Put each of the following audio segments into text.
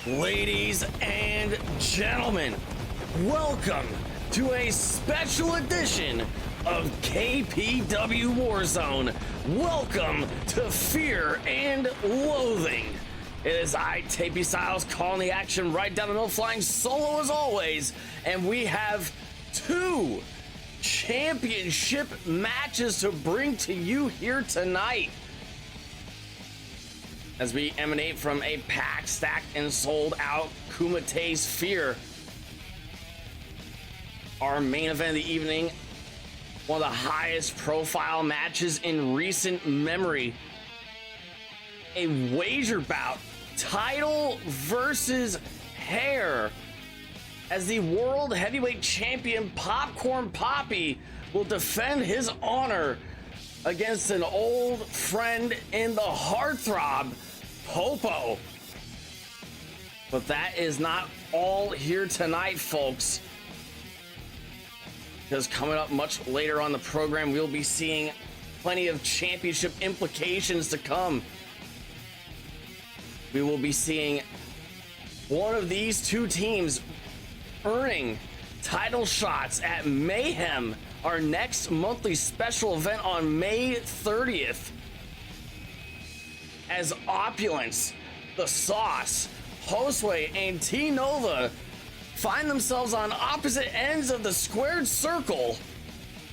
Ladies and gentlemen, welcome to a special edition of KPW Warzone. Welcome to Fear and Loathing. It is I, Tapey Styles, calling the action right down the middle, flying solo as always, and we have two championship matches to bring to you here tonight. As we emanate from a packed, stacked, and sold out Kumate's Fear. Our main event of the evening, one of the highest profile matches in recent memory. A wager bout, title versus hair, as the World Heavyweight Champion Popcorn Papi will defend his honor against an old friend in the heartthrob, Popo. But that is not all here tonight, folks. Because coming up much later on the program, we'll be seeing plenty of championship implications to come. We will be seeing one of these two teams earning title shots at MAYHEM, our next monthly special event on May 30th. As Opulence, The Sauce, Hosway, and T-Nova find themselves on opposite ends of the squared circle,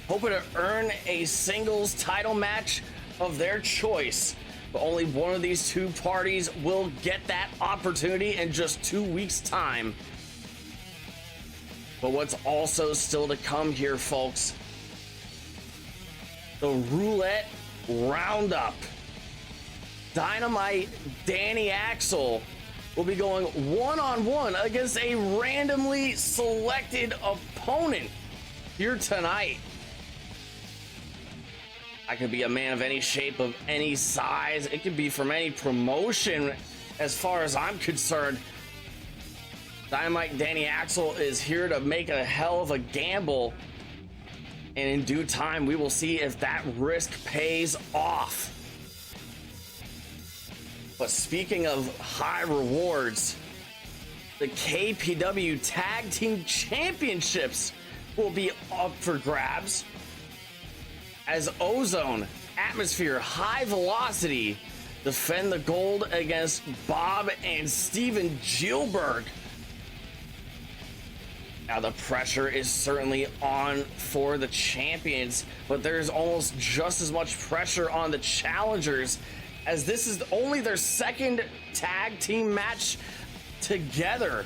hoping to earn a singles title match of their choice. But only one of these two parties will get that opportunity in just 2 weeks' time. But what's also still to come here, folks, the Roulette Roundup. Dynamite Danny Axel will be going one-on-one against a randomly selected opponent here tonight. I could be a man of any shape, of any size. It could be from any promotion as far as I'm concerned. Dynamite Danny Axel is here to make a hell of a gamble, and in due time we will see if that risk pays off. But speaking of high rewards, the KPW Tag Team Championships will be up for grabs as Ozone, Atmosphere, High Velocity defend the gold against Bawb and Steven Gielberg. Now the pressure is certainly on for the champions, but there's almost just as much pressure on the challengers, as this is only their second tag team match together.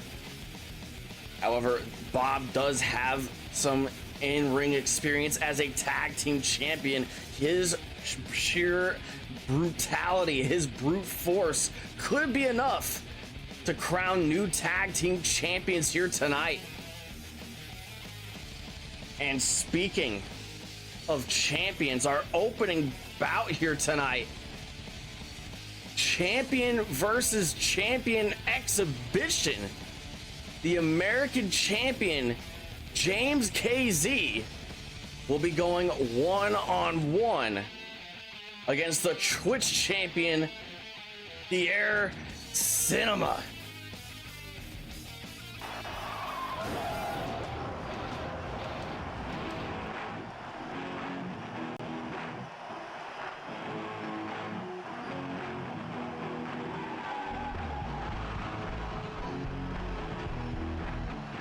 However, Bawb does have some in-ring experience as a tag team champion. His sheer brutality, his brute force could be enough to crown new tag team champions here tonight. And speaking of champions, our opening bout here tonight, champion versus champion exhibition. The American champion James KZ will be going one-on-one against the Twitch champion Pierre.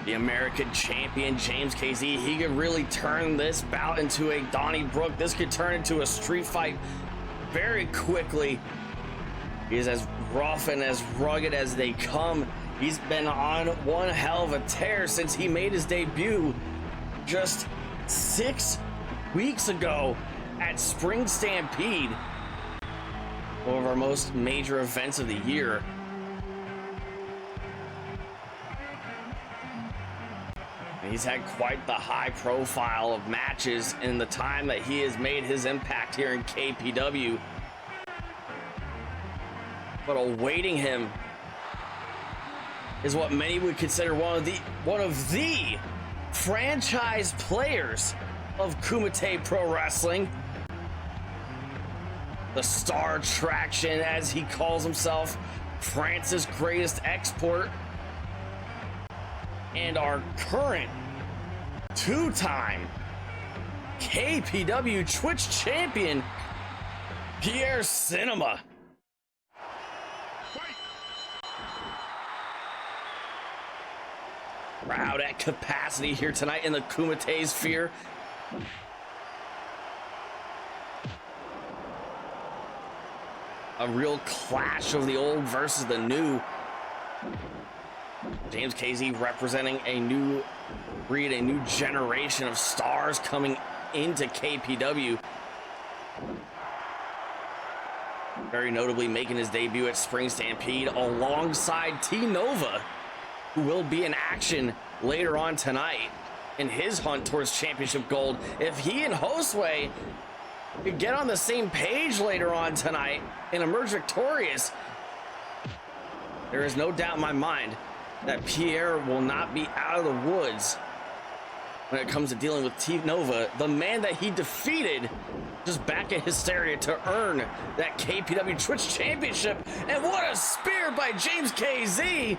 The American champion, James KZ, he could really turn this bout into a Donnybrook. This could turn into a street fight very quickly. He is as rough and as rugged as they come. He's been on one hell of a tear since he made his debut just 6 weeks ago at Spring Stampede, one of our most major events of the year. He's had quite the high profile of matches in the time that he has made his impact here in KPW. But awaiting him is what many would consider one of the franchise players of Kumite Pro Wrestling. The Star Traction, as he calls himself, France's greatest export, and our current two-time KPW Twitch champion, Pierre Cinema. Crowd at capacity here tonight in the Kumite Sphere. A real clash of the old versus the new. James KZ representing a new breed, a new generation of stars coming into KPW. Very notably making his debut at Spring Stampede alongside T Nova, who will be in action later on tonight in his hunt towards championship gold. If he and Hosway could get on the same page later on tonight and emerge victorious, there is no doubt in my mind that Pierre will not be out of the woods when it comes to dealing with T Nova, the man that he defeated just back in Hysteria to earn that KPW Twitch championship. And what a spear by James KZ.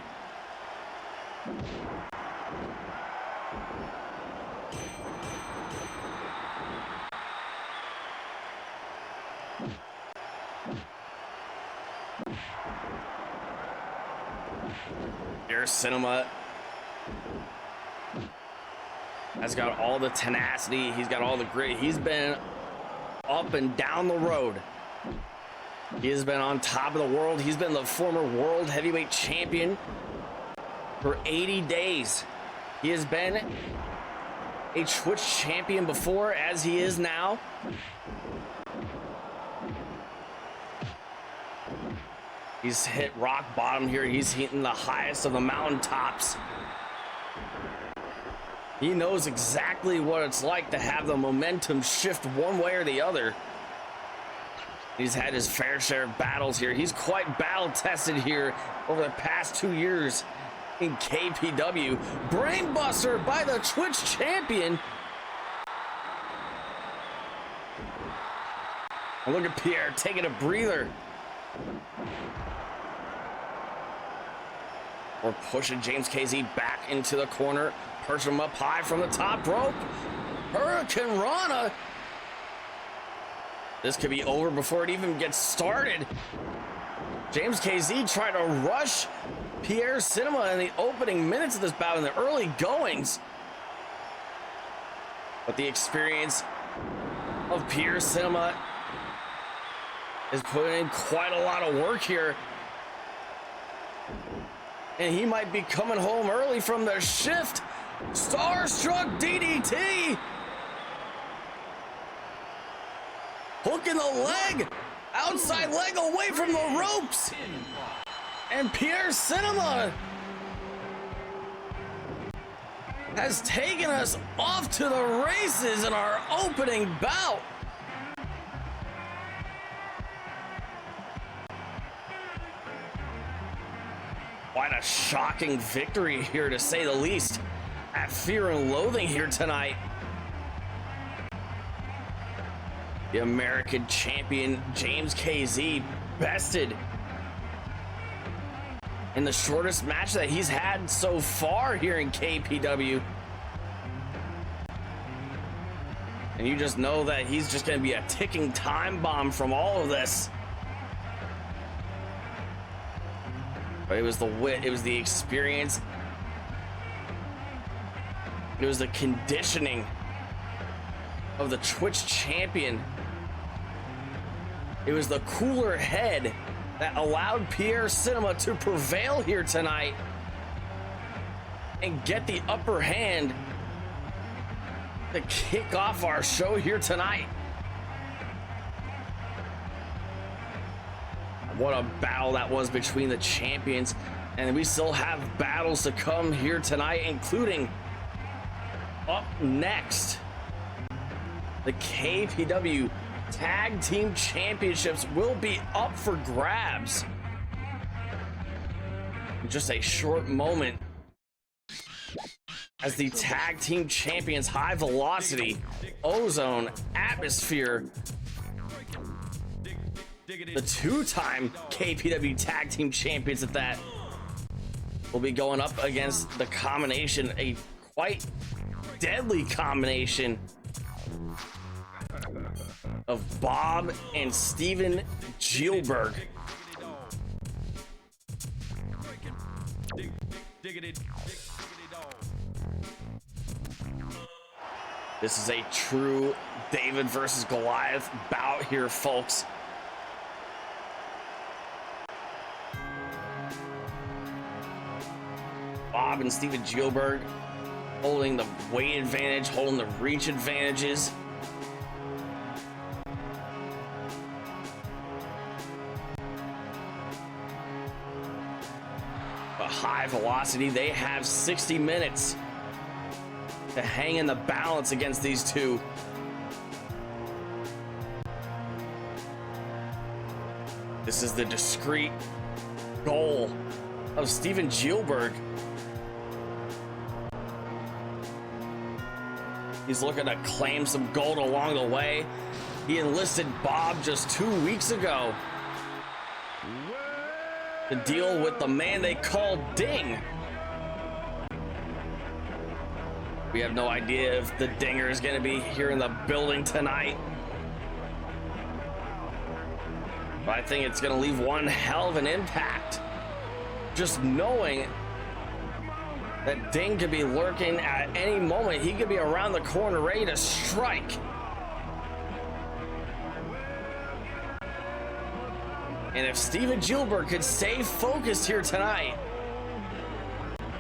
Pierre Cinema has got all the tenacity, he's got all the grit, he's been up and down the road. He has been on top of the world. He's been the former World Heavyweight Champion for 80 days. He has been a Twitch champion before, as he is now. He's hit rock bottom here. He's hitting the highest of the mountaintops. He knows exactly what it's like to have the momentum shift one way or the other. He's had his fair share of battles here. He's quite battle tested here over the past 2 years in KPW. Brainbuster by the Twitch champion. And look at Pierre taking a breather. We're pushing James KZ back into the corner. Perch him up high from the top rope. Hurricane Rana. This could be over before it even gets started. James KZ tried to rush Pierre Cinema in the opening minutes of this bout in the early goings. But the experience of Pierre Cinema is putting in quite a lot of work here. And he might be coming home early from the shift. Starstruck DDT. Hook in the leg. Outside leg away from the ropes. And Pierre Cinema has taken us off to the races in our opening bout. Quite a shocking victory here, to say the least, at Fear and Loathing here tonight. The American champion James KZ bested in the shortest match that he's had so far here in KPW. And you just know that he's just going to be a ticking time bomb from all of this. But it was the wit, it was the experience, it was the conditioning of the Twitch champion. It was the cooler head that allowed Pierre Cinema to prevail here tonight and get the upper hand to kick off our show here tonight. What a battle that was between the champions, and we still have battles to come here tonight, including up next, the KPW Tag Team Championships will be up for grabs in just a short moment, as the Tag Team Champions High Velocity, Ozone, Atmosphere the two-time KPW Tag Team Champions at that, will be going up against the combination, a quite deadly combination of Bawb and Steven Gielberg. This is a true David versus Goliath bout here, folks. Bawb and Steven Gielberg holding the weight advantage, holding the reach advantages. But high velocity, they have 60 minutes to hang in the balance against these two. This is the discreet goal of Steven Gielberg. He's looking to claim some gold along the way. He enlisted Bawb just 2 weeks ago to deal with the man they call Ding. We have no idea if the Dinger is going to be here in the building tonight, but I think it's going to leave one hell of an impact. Just knowing that Ding could be lurking at any moment. He could be around the corner ready to strike. And if Steven Gielberg could stay focused here tonight,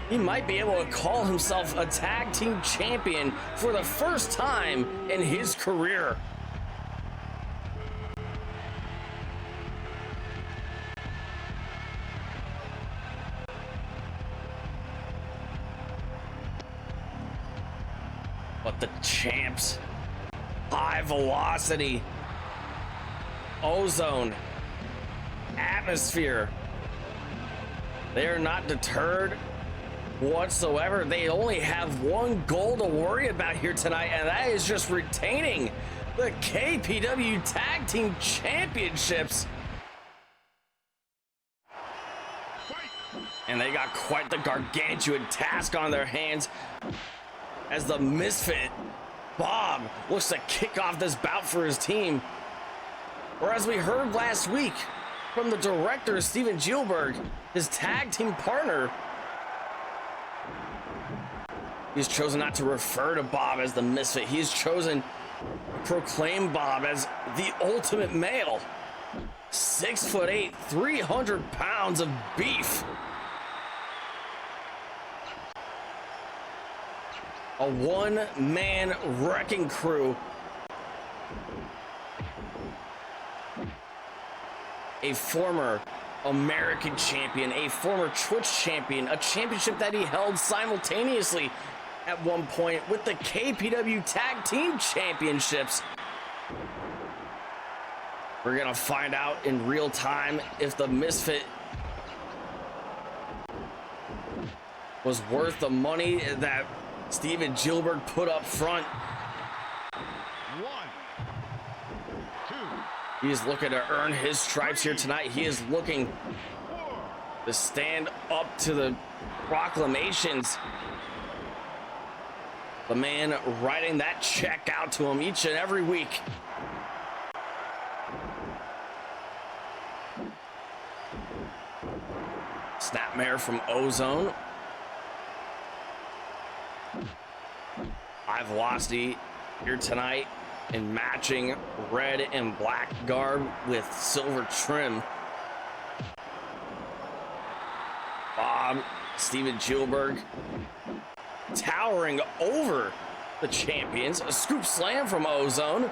he might be able to call himself a tag team champion for the first time in his career. But the champs, high velocity, ozone, atmosphere, they are not deterred whatsoever. They only have one goal to worry about here tonight, and that is just retaining the KPW Tag Team Championships. And they got quite the gargantuan task on their hands as the misfit Bawb looks to kick off this bout for his team. Or as we heard last week from the director, Steven Gielberg, his tag team partner, he's chosen not to refer to Bawb as the misfit. He's chosen to proclaim Bawb as the ultimate male. 6'8", 300 pounds of beef. A one-man wrecking crew. A former American champion, a former Twitch champion, a championship that he held simultaneously at one point with the KPW Tag Team Championships. We're gonna find out in real time if the misfit was worth the money that Steven Gielberg put up front. 1, 2. He is looking to earn his stripes here tonight. He is looking to stand up to the proclamations. The man writing that check out to him each and every week. Snapmare from Ozone. High velocity here tonight in matching red and black garb with silver trim. Bawb Steven Gielberg towering over the champions. A scoop slam from Ozone,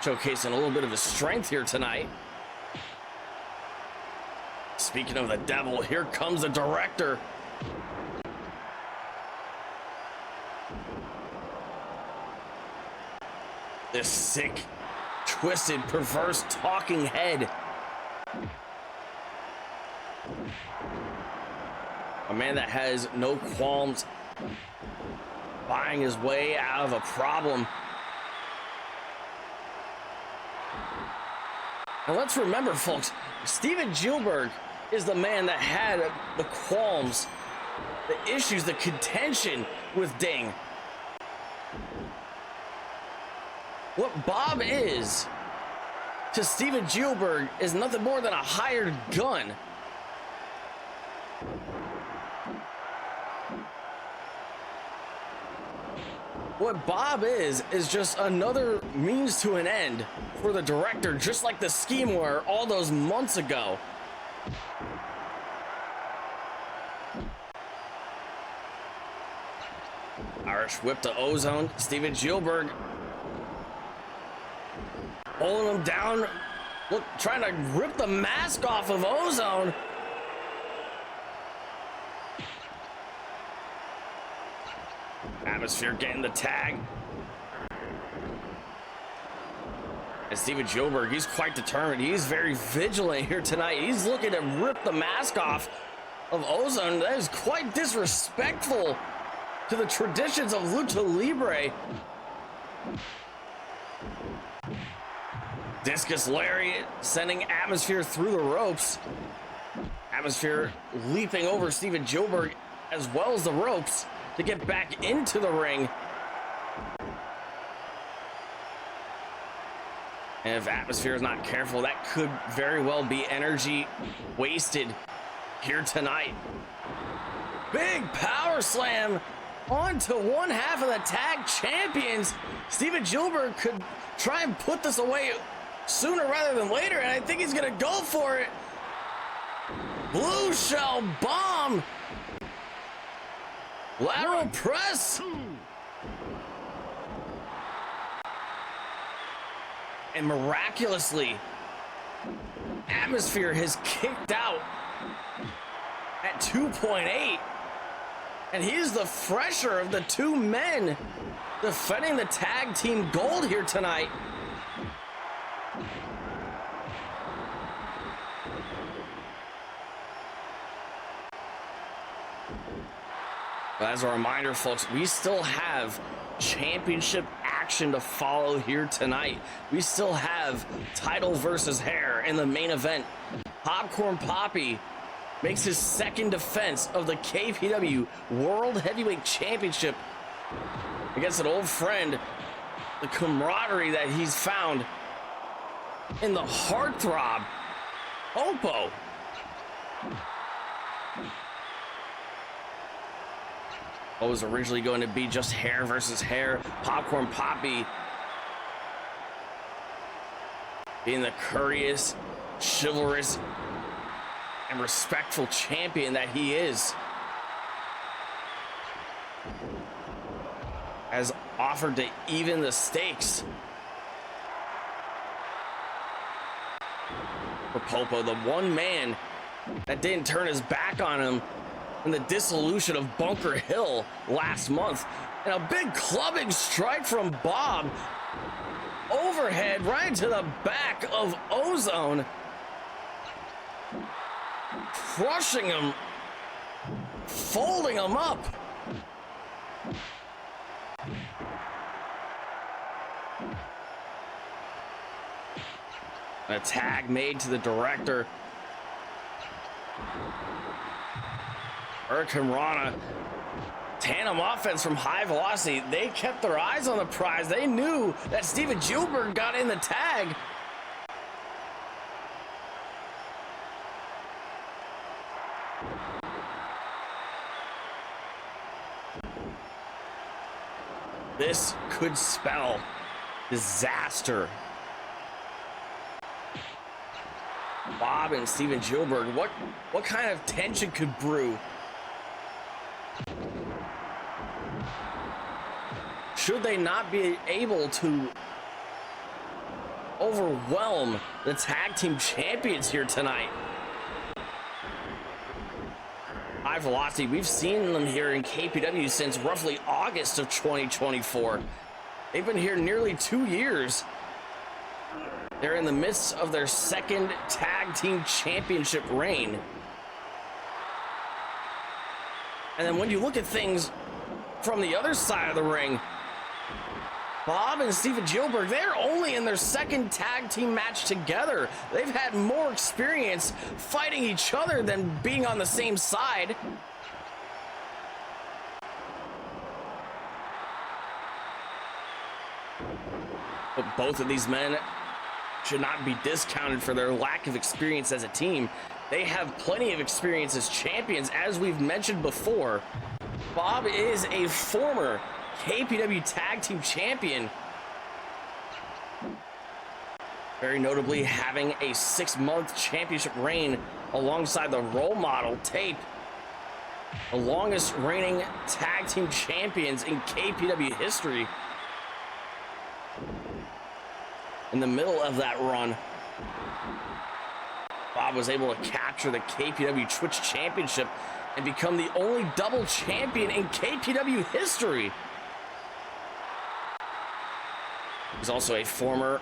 showcasing a little bit of his strength here tonight. Speaking of the devil, here comes the director. This sick, twisted, perverse talking head. A man that has no qualms buying his way out of a problem. And let's remember, folks, Steven Gielberg is the man that had the qualms, the issues, the contention with Ding. What Bawb is to Steven Gielberg is nothing more than a hired gun. What Bawb is just another means to an end for the director, just like the scheme were all those months ago. Irish whip to Ozone. Steven Gielberg holding him down. Look, trying to rip the mask off of Ozone. Atmosphere getting the tag. And Steven Gielberg, he's quite determined. He's very vigilant here tonight. He's looking to rip the mask off of Ozone. That is quite disrespectful to the traditions of Lucha Libre. Discus lariat sending Atmosphere through the ropes. Atmosphere leaping over Steven Gielberg as well as the ropes to get back into the ring. And if Atmosphere is not careful, that could very well be energy wasted here tonight. Big power slam onto one half of the tag champions. Steven Gielberg could try and put this away sooner rather than later, and I think he's gonna go for it. Blue shell bomb. Lateral press. And miraculously, Atmosphere has kicked out at 2.8. And he is the fresher of the two men defending the tag team gold here tonight. But as a reminder, folks, we still have championship action to follow here tonight. We still have title versus hair in the main event. Popcorn Papi makes his second defense of the KPW World Heavyweight Championship against an old friend. The camaraderie that he's found in the heartthrob, Popo. What was originally going to be just hair versus hair. Popcorn Papi being the courteous, chivalrous, and respectful champion that he is, has offered to even the stakes for Popo, the one man that didn't turn his back on him in the dissolution of Bunker Hill last month. And a big clubbing strike from Bawb. Overhead right into the back of Ozone. Crushing him. Folding him up. A tag made to the director. Hurricane Rana, tandem offense from High Velocity. They kept their eyes on the prize. They knew that Steven Gielberg got in the tag. This could spell disaster. Bawb and Steven Gielberg, what kind of tension could brew? Should they not be able to overwhelm the tag team champions here tonight? High Velocity, we've seen them here in KPW since roughly August of 2024. They've been here nearly 2 years. They're in the midst of their second tag team championship reign. And then when you look at things from the other side of the ring, Bawb and Steven Gielberg, they're only in their second tag team match together. They've had more experience fighting each other than being on the same side. But both of these men should not be discounted for their lack of experience as a team. They have plenty of experience as champions, as we've mentioned before. Bawb is a former KPW Tag Team Champion, very notably having a 6-month championship reign alongside the role model tape, the longest reigning tag team champions in KPW history. In the middle of that run, Bawb was able to capture the KPW Twitch Championship and become the only double champion in KPW history. He's also a former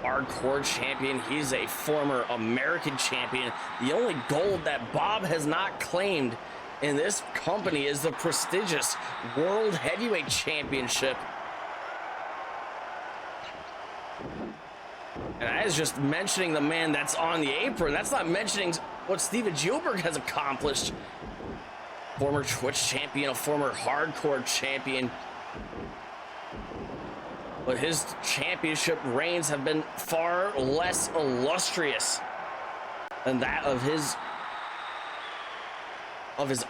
hardcore champion. He's a former American champion. The only gold that Bawb has not claimed in this company is the prestigious World Heavyweight Championship. And that is just mentioning the man that's on the apron. That's not mentioning what Steven Gielberg has accomplished. Former Twitch champion, a former hardcore champion. But his championship reigns have been far less illustrious than that of his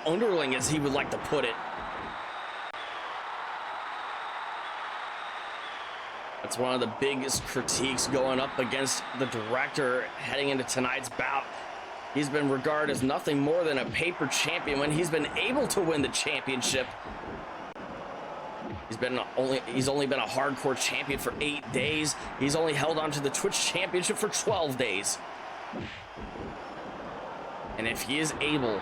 underling, as he would like to put it. That's one of the biggest critiques going up against the director heading into tonight's bout. He's been regarded as nothing more than a paper champion when he's been able to win the championship. He's only been a hardcore champion for 8 days. He's only held on to the Twitch championship for 12 days. And if he is able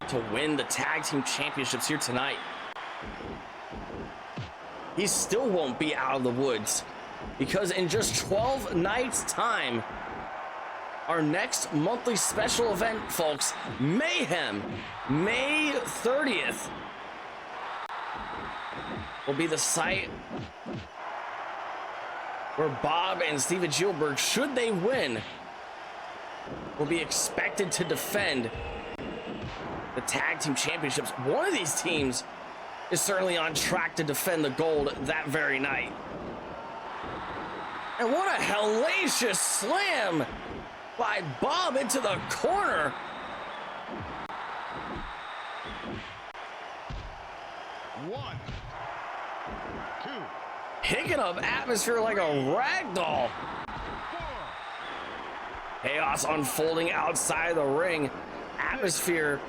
to win the tag team championships here tonight, he still won't be out of the woods, because in just 12 nights time, our next monthly special event, folks, Mayhem, May 30th, will be the site where Bawb and Steven Gielberg, should they win, will be expected to defend the tag team championships. One of these teams is certainly on track to defend the gold that very night. And what a hellacious slam by Bawb into the corner. One, two, Picking up atmosphere like a rag doll. Chaos unfolding outside the ring. Atmosphere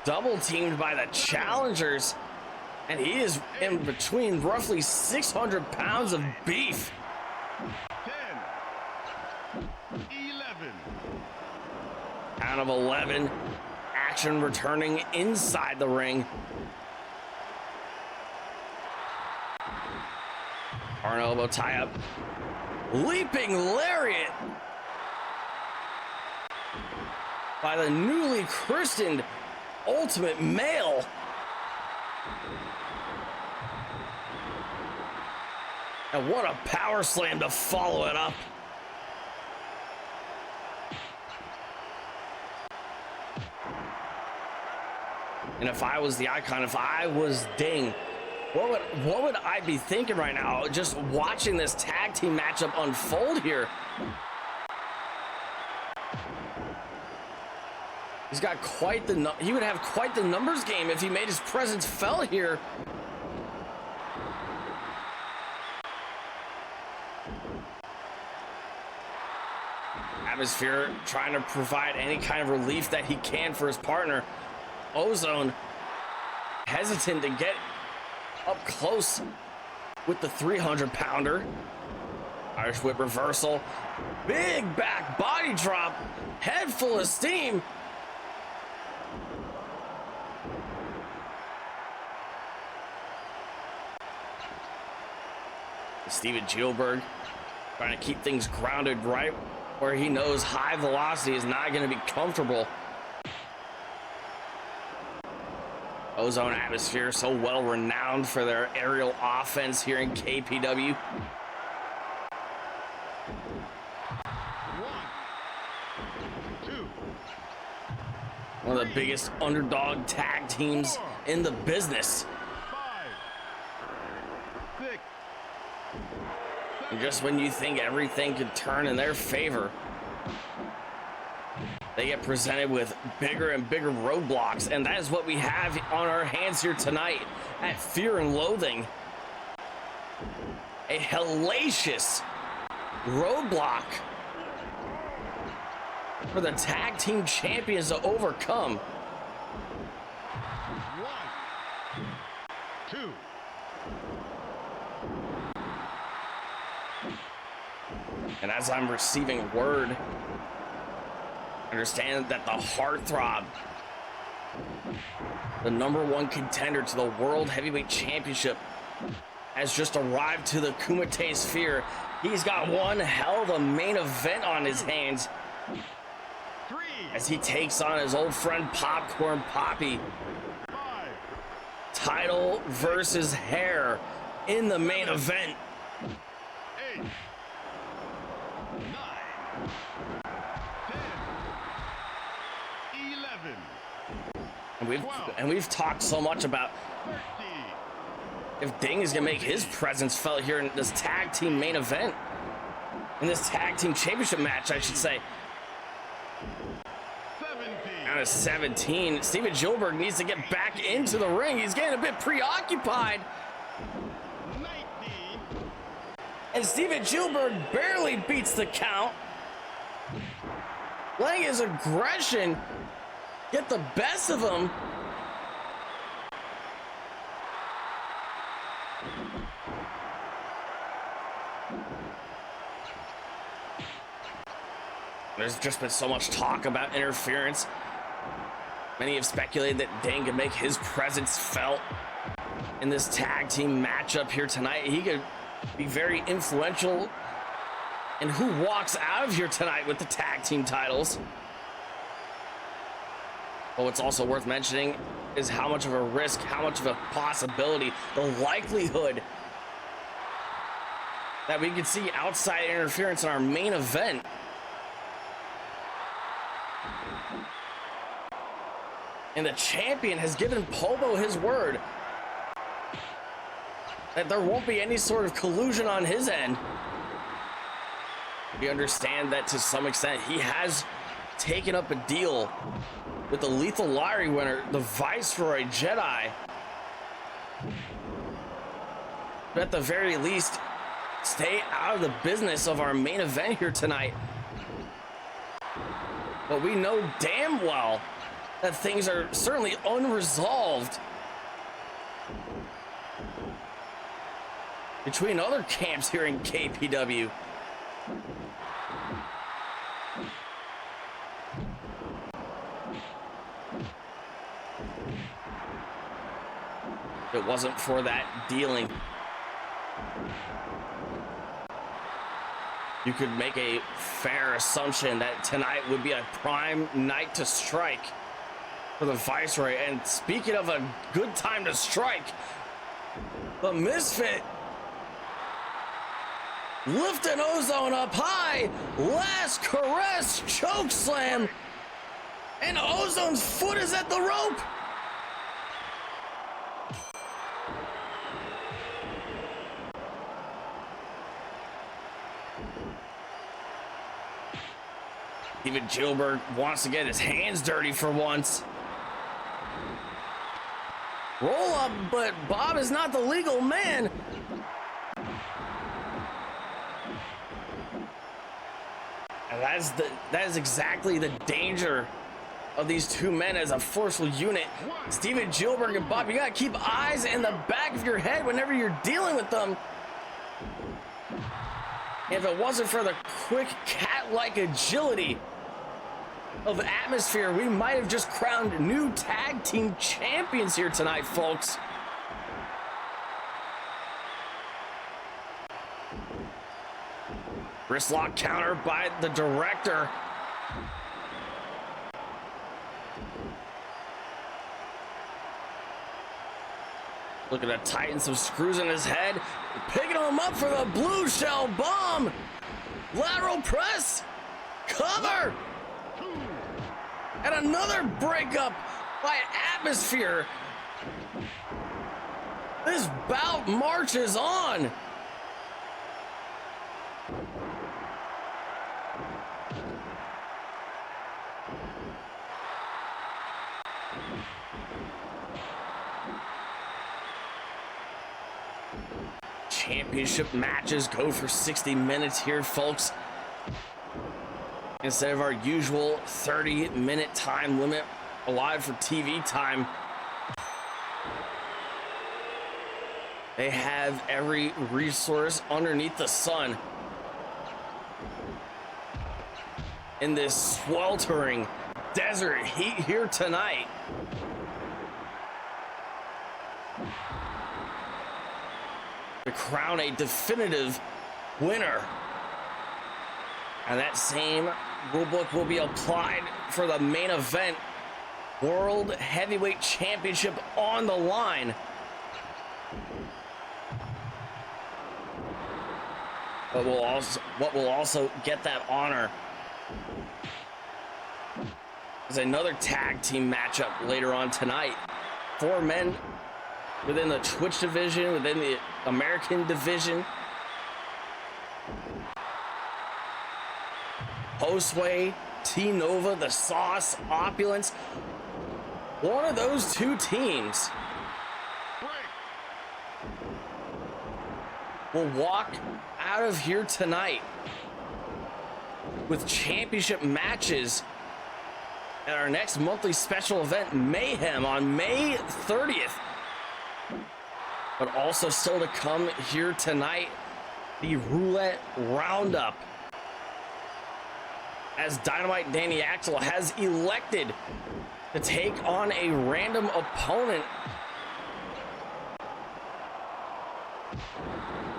double teamed by the challengers. And he is in between roughly 600 pounds of beef. 10, 11. Count of 11. Action returning inside the ring. Arm elbow tie up. Leaping lariat by the newly christened Ultimate Male. And what a power slam to follow it up. And if I was the Icon, if I was Ding, what would I be thinking right now, just watching this tag team matchup unfold here? He's got quite the he would have quite the numbers game if he made his presence felt here. Atmosphere trying to provide any kind of relief that he can for his partner. Ozone hesitant to get up close with the 300-pounder. Irish whip reversal. Big back body drop. Head full of steam. Steven Gielberg trying to keep things grounded right where he knows high velocity is not going to be comfortable. Ozone Atmosphere, so well renowned for their aerial offense here in KPW. One of the biggest underdog tag teams in the business. And just when you think everything could turn in their favor, they get presented with bigger and bigger roadblocks, and that is what we have on our hands here tonight at Fear and Loathing. A hellacious roadblock for the tag team champions to overcome. 1, 2. And as I'm receiving word, understand that the Heartthrob, the #1 contender to the World Heavyweight Championship, has just arrived to the Kumite Sphere. He's got one hell of a main event on his hands as he takes on his old friend Popcorn Papi. 5, Title versus hair in the main event. 8, 9, 10, 11. And we've talked so much about if Ding is gonna make his presence felt here in this tag team main event, in this tag team championship match, I should say. 17. Out of 17, Steven Gielberg needs to get back into the ring. He's getting a bit preoccupied. 19. And Steven Gielberg barely beats the count, letting his aggression get the best of him. There's just been so much talk about interference. Many have speculated that Dane could make his presence felt in this tag team matchup here tonight. He could be very influential in who walks out of here tonight with the tag team titles. But what's also worth mentioning is how much of a risk, how much of a possibility, the likelihood that we could see outside interference in our main event. And the champion has given Popo his word that there won't be any sort of collusion on his end. We understand that to some extent he has taken up a deal with the Lethal Lottery winner, the Viceroy Jedi, but at the very least stay out of the business of our main event here tonight. But we know damn well that things are certainly unresolved between other camps here in KPW. If it wasn't for that dealing, you could make a fair assumption that tonight would be a prime night to strike for the Viceroy. And speaking of a good time to strike, the Misfit lifting Ozone up high, last caress, choke slam, and Ozone's foot is at the rope. Even Gielberg wants to get his hands dirty for once. Roll up, but Bob is not the legal man. And that is exactly the danger of these two men as a forceful unit. Steven Gielberg and Bob, you gotta keep eyes in the back of your head whenever you're dealing with them. If it wasn't for the quick cat-like agility of Atmosphere, we might have just crowned new tag team champions here tonight, folks. Wristlock counter by the director. Looking to tighten some screws in his head. Picking him up for the blue shell bomb. Lateral press. Cover. And another breakup by Atmosphere. This bout marches on. Championship matches go for 60 minutes here, folks. Instead of our usual 30-minute time limit allotted for TV time, they have every resource underneath the sun in this sweltering desert heat here tonight. To crown a definitive winner. And that same rulebook will be applied for the main event. World Heavyweight Championship on the line. But what will also get that honor is another tag team matchup later on tonight. 4 men within the Twitch division, within the American division. Hosway, T-Nova, The Sauce, Opulence. One of those two teams will walk out of here tonight with championship matches at our next monthly special event, Mayhem, on May 30th. But also still to come here tonight, the Roulette Roundup, as Dynamite Danny Axel has elected to take on a random opponent,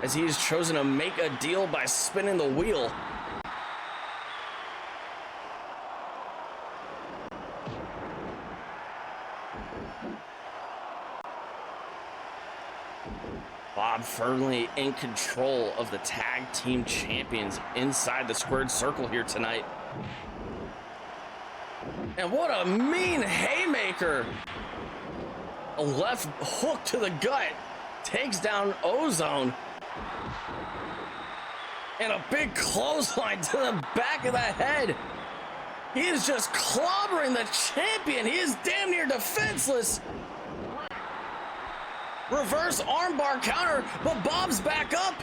as he has chosen to make a deal by spinning the wheel. Bawb firmly in control of the tag team champions inside the squared circle here tonight. And what a mean haymaker! A left hook to the gut takes down Ozone. And a big clothesline to the back of the head. He is just clobbering the champion. He is damn near defenseless. Reverse armbar counter, but Bob's back up.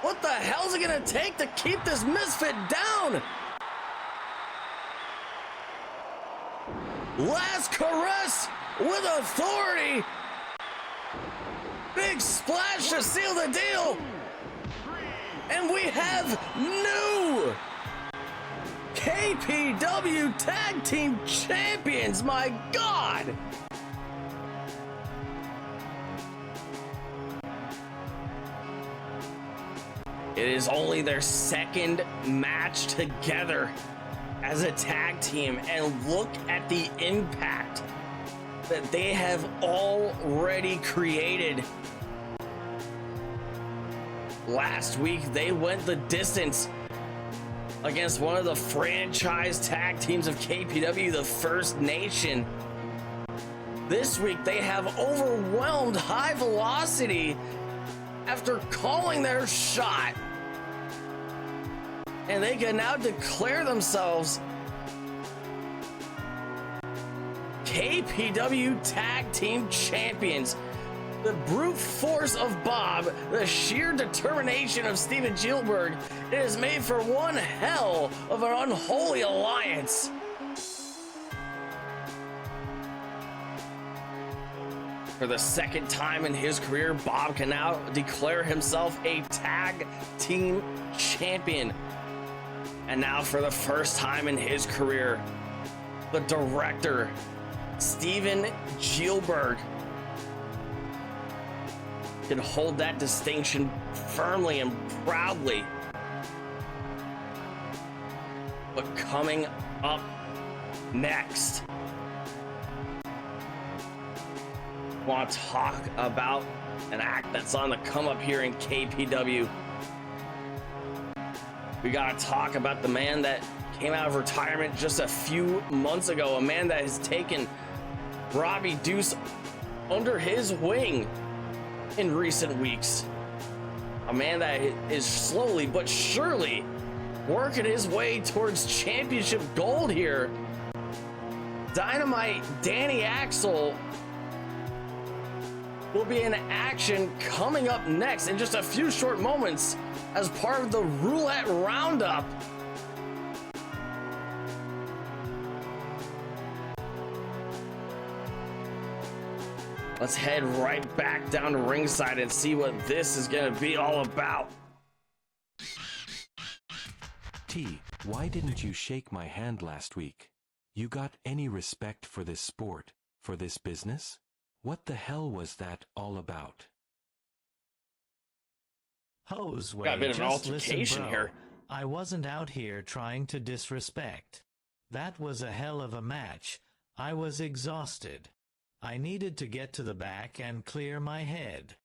What the hell's it gonna take to keep this misfit down? Last caress with authority. Big splash to seal the deal. And we have new KPW Tag Team Champions. My God. It is only their second match together as a tag team, and look at the impact that they have already created. Last week, they went the distance against one of the franchise tag teams of KPW, the First Nation. This week, they have overwhelmed High Velocity after calling their shot. And they can now declare themselves KPW Tag Team Champions. The brute force of Bawb, the sheer determination of Steven Gielberg, it has made for one hell of an unholy alliance. For the second time in his career, Bawb can now declare himself a tag team champion. And now for the first time in his career, the director, Steven Gielberg, can hold that distinction firmly and proudly. But coming up next, Want to talk about an act that's on the come up here in KPW. We got to talk about the man that came out of retirement just a few months ago, a man that has taken Robbie Deuce under his wing in recent weeks, a man that is slowly but surely working his way towards championship gold here. Dynamite Danny Axel will be in action coming up next in just a few short moments as part of the Roulette Roundup. Let's head right back down to ringside and see what this is going to be all about. T, why didn't you shake my hand last week? You got any respect for this sport, for this business? What the hell was that all about? Hosway, Got a bit of an just altercation listen, bro. here. I wasn't out here trying to disrespect. That was a hell of a match. I was exhausted. I needed to get to the back and clear my head.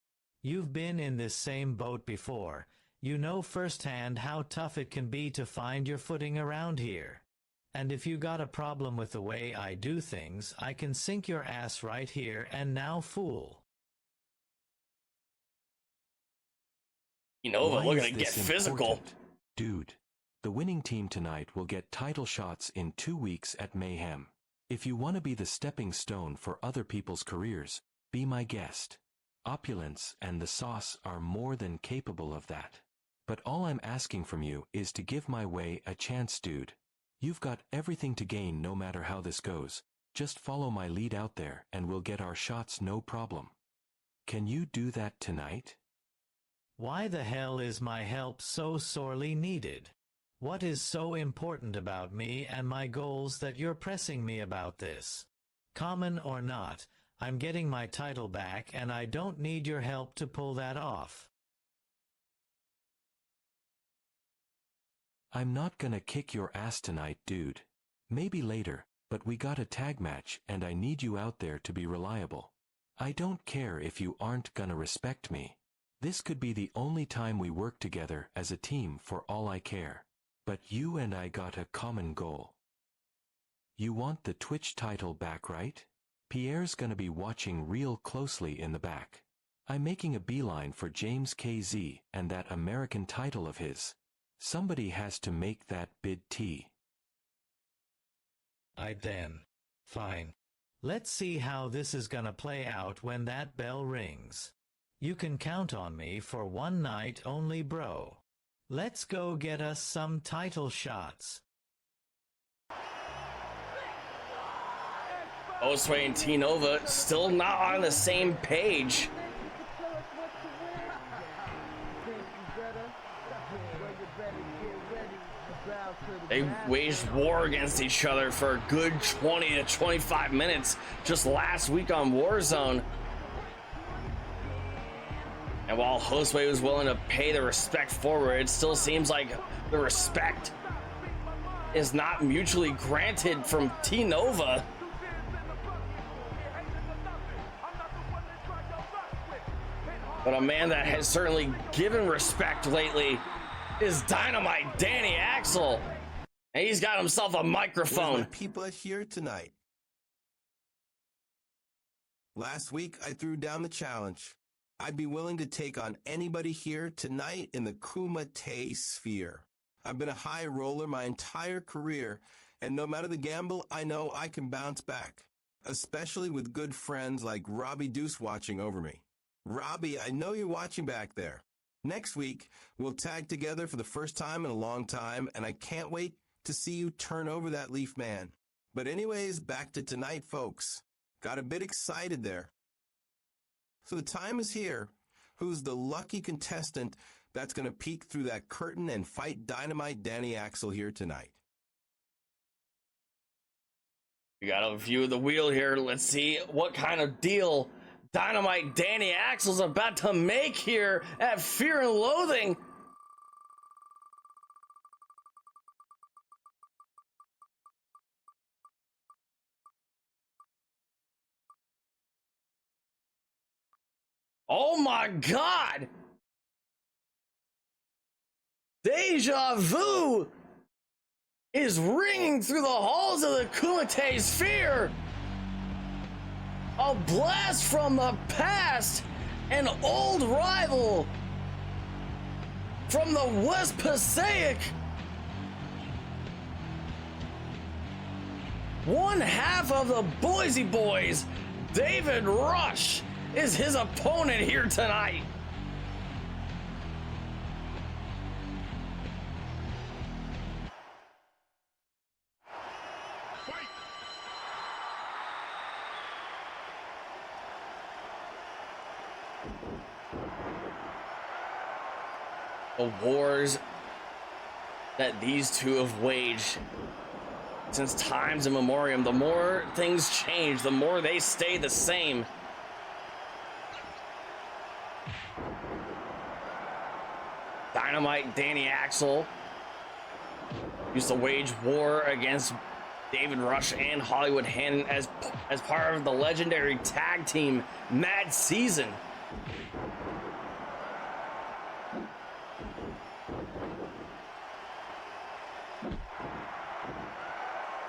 You've been in this same boat before. You know firsthand how tough it can be to find your footing around here. And if you got a problem with the way I do things, I can sink your ass right here and now, fool. You know, Why we're is going to get this physical. important? Dude, the winning team tonight will get title shots in 2 weeks at MAYHEM. If you want to be the stepping stone for other people's careers, be my guest. Opulence and The Sauce are more than capable of that. But all I'm asking from you is to give my way a chance, dude. You've got everything to gain no matter how this goes. Just follow my lead out there and we'll get our shots no problem. Can you do that tonight? Why the hell is my help so sorely needed? What is so important about me and my goals that you're pressing me about this? Common or not, I'm getting my title back and I don't need your help to pull that off. I'm not gonna kick your ass tonight, dude. Maybe later, but we got a tag match and I need you out there to be reliable. I don't care if you aren't gonna respect me. This could be the only time we work together as a team for all I care. But you and I got a common goal. You want the Twitch title back, right? Pierre's gonna be watching real closely in the back. I'm making a beeline for James KZ and that American title of his. Somebody has to make that bid T. Fine. Let's see how this is gonna play out when that bell rings. You can count on me for one night only, bro. Let's go get us some title shots. Hosway and T-Nova still not on the same page. They waged war against each other for a good 20 to 25 minutes just last week on Warzone. And while Hosway was willing to pay the respect forward, it still seems like the respect is not mutually granted from T-Nova. But a man that has certainly given respect lately is Dynamite Danny Axel. And he's got himself a microphone. Where's my people here tonight? Last week, I threw down the challenge. I'd be willing to take on anybody here tonight in the Kumite sphere. I've been a high roller my entire career, and no matter the gamble, I know I can bounce back, especially with good friends like Robbie Deuce watching over me. Robbie, I know you're watching back there. Next week, we'll tag together for the first time in a long time, and I can't wait to see you turn over that leaf man. But anyways, back to tonight, folks. Got a bit excited there. So the time is here. Who's the lucky contestant that's going to peek through that curtain and fight Dynamite Danny Axel here tonight? We got a view of the wheel here. Let's see what kind of deal Dynamite Danny Axel's about to make here at Fear and Loathing. Oh my God! Deja vu is ringing through the halls of the Kumite Sphere. A blast from the past, an old rival from the West Passaic. One half of the Boise Boys, David Rush, is his opponent here tonight. The wars that these two have waged since times immemorial, the more things change, the more they stay the same. Dynamite Danny Axel used to wage war against David Rush and Hollywood Hannon as part of the legendary tag team Mad Season.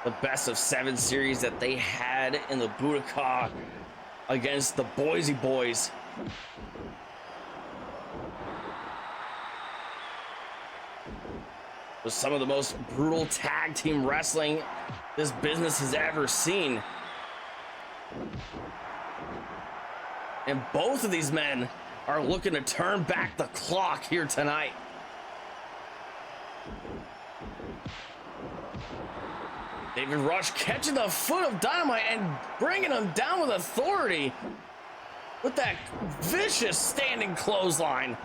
The best of 7 series that they had in the Budokan against the Boise Boys. Was some of the most brutal tag team wrestling this business has ever seen. And both of these men are looking to turn back the clock here tonight. David Rush catching the foot of Dynamite and bringing him down with authority with that vicious standing clothesline.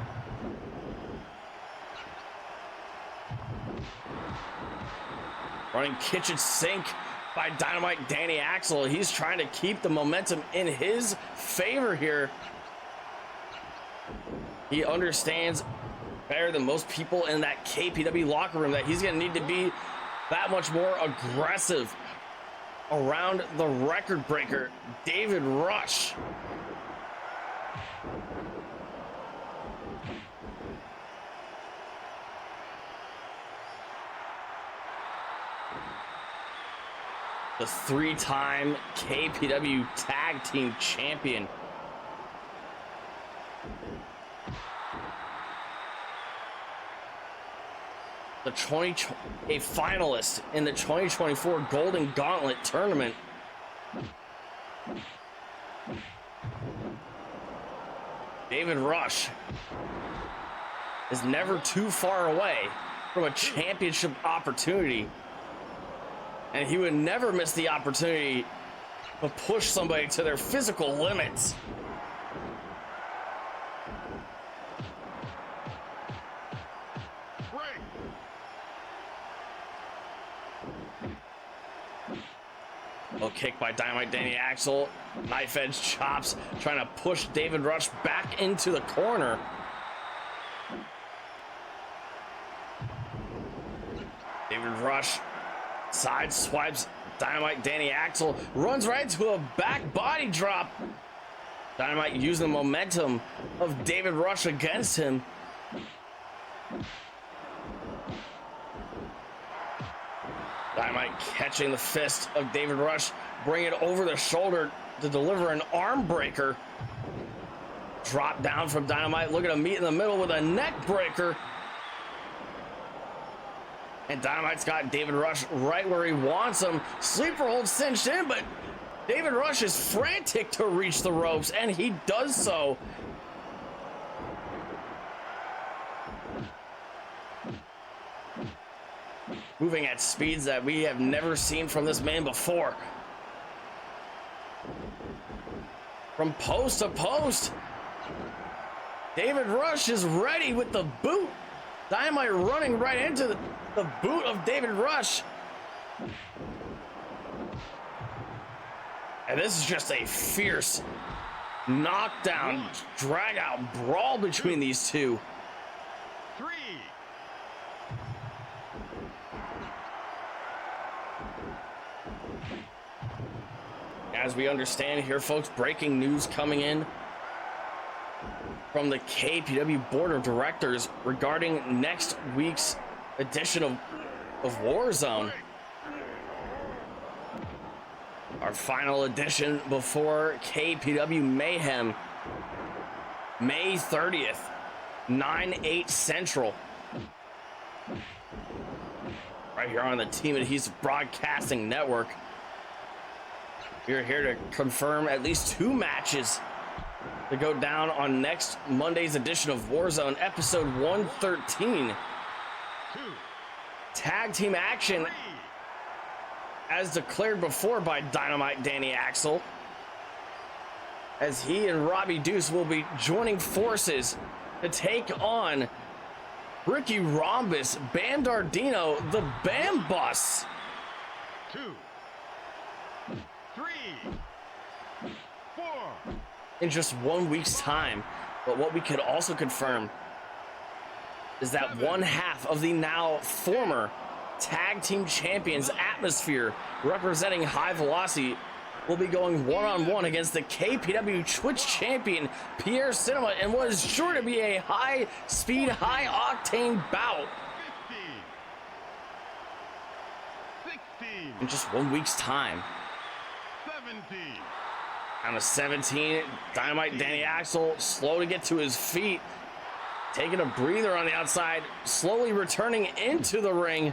Running kitchen sink by Dynamite Danny Axel. He's trying to keep the momentum in his favor here. He understands better than most people in that KPW locker room that he's going to need to be that much more aggressive around the record breaker, David Rush. The 3-time KPW Tag Team Champion. A finalist in the 2024 Golden Gauntlet Tournament. David Rush is never too far away from a championship opportunity, and he would never miss the opportunity to push somebody to their physical limits. Low kick by Dynamite Danny Axel. Knife edge chops, trying to push David Rush back into the corner. David Rush side swipes Dynamite Danny Axel, runs right to a back body drop. Dynamite using the momentum of David Rush against him. Dynamite catching the fist of David Rush, bringing it over the shoulder to deliver an arm breaker. Drop down from Dynamite, looking to meet in the middle with a neck breaker. And Dynamite's got David Rush right where he wants him. Sleeper hold cinched in, but David Rush is frantic to reach the ropes, and he does so. Moving at speeds that we have never seen from this man before. From post to post, David Rush is ready with the boot. Dynamite running right into the boot of David Rush. And this is just a fierce knockdown, drag out brawl between these two. 3. As we understand here, folks, breaking news coming in. from the KPW Board of Directors regarding next week's edition of Warzone. Our final edition before KPW Mayhem, May 30th, 9/8 Central. Right here on the Team Adhesive Broadcasting Network. We're here to confirm at least 2 matches to go down on next Monday's edition of Warzone, episode 113. Tag team action as declared before by Dynamite Danny Axel, as he and Robbie Deuce will be joining forces to take on Ricky Rhombus, Bam Dardino, the Bam Bus. 2, 3, 4. In just 1 week's time. But what we could also confirm is that one half of the now former tag team champions Atmosphere, representing High Velocity, will be going one-on-one against the KPW Twitch champion Pierre Cinema, and what is sure to be a high-speed, high-octane bout. 15, 16, In just 1 week's time. 17. On a 17, Dynamite Danny Axel slow to get to his feet, taking a breather on the outside, slowly returning into the ring.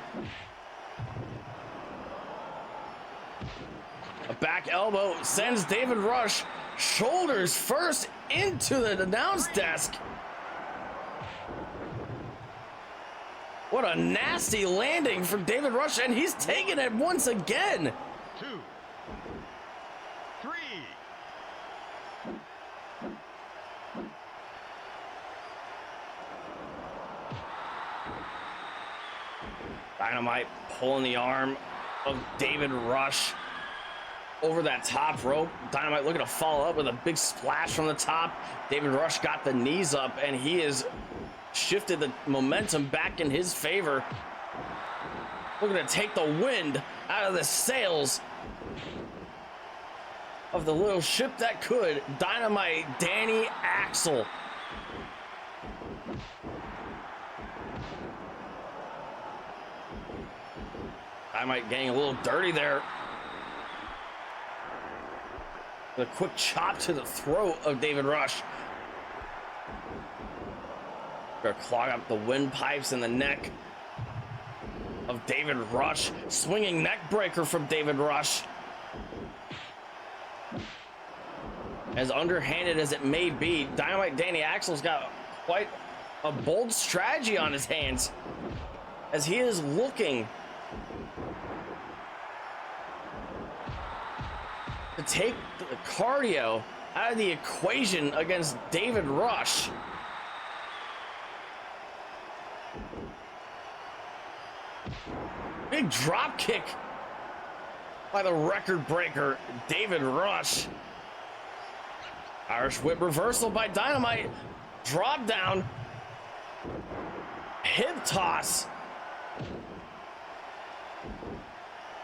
A back elbow sends David Rush shoulders first into the announce desk. What a nasty landing for David Rush, and he's taking it once again. 2, 3. Dynamite pulling the arm of David Rush over that top rope. Dynamite looking to follow up with a big splash from the top. David Rush got the knees up, and he has shifted the momentum back in his favor. Looking to take the wind out of the sails of the little ship that could. Dynamite Danny Axel. Dynamite getting a little dirty there. The quick chop to the throat of David Rush. Gonna clog up the windpipes in the neck of David Rush. Swinging neck breaker from David Rush. As underhanded as it may be, Dynamite Danny Axel's got quite a bold strategy on his hands, as he is looking to take the cardio out of the equation against David Rush. Big drop kick by the record breaker David Rush. Irish whip reversal by Dynamite. Drop down. Hip toss.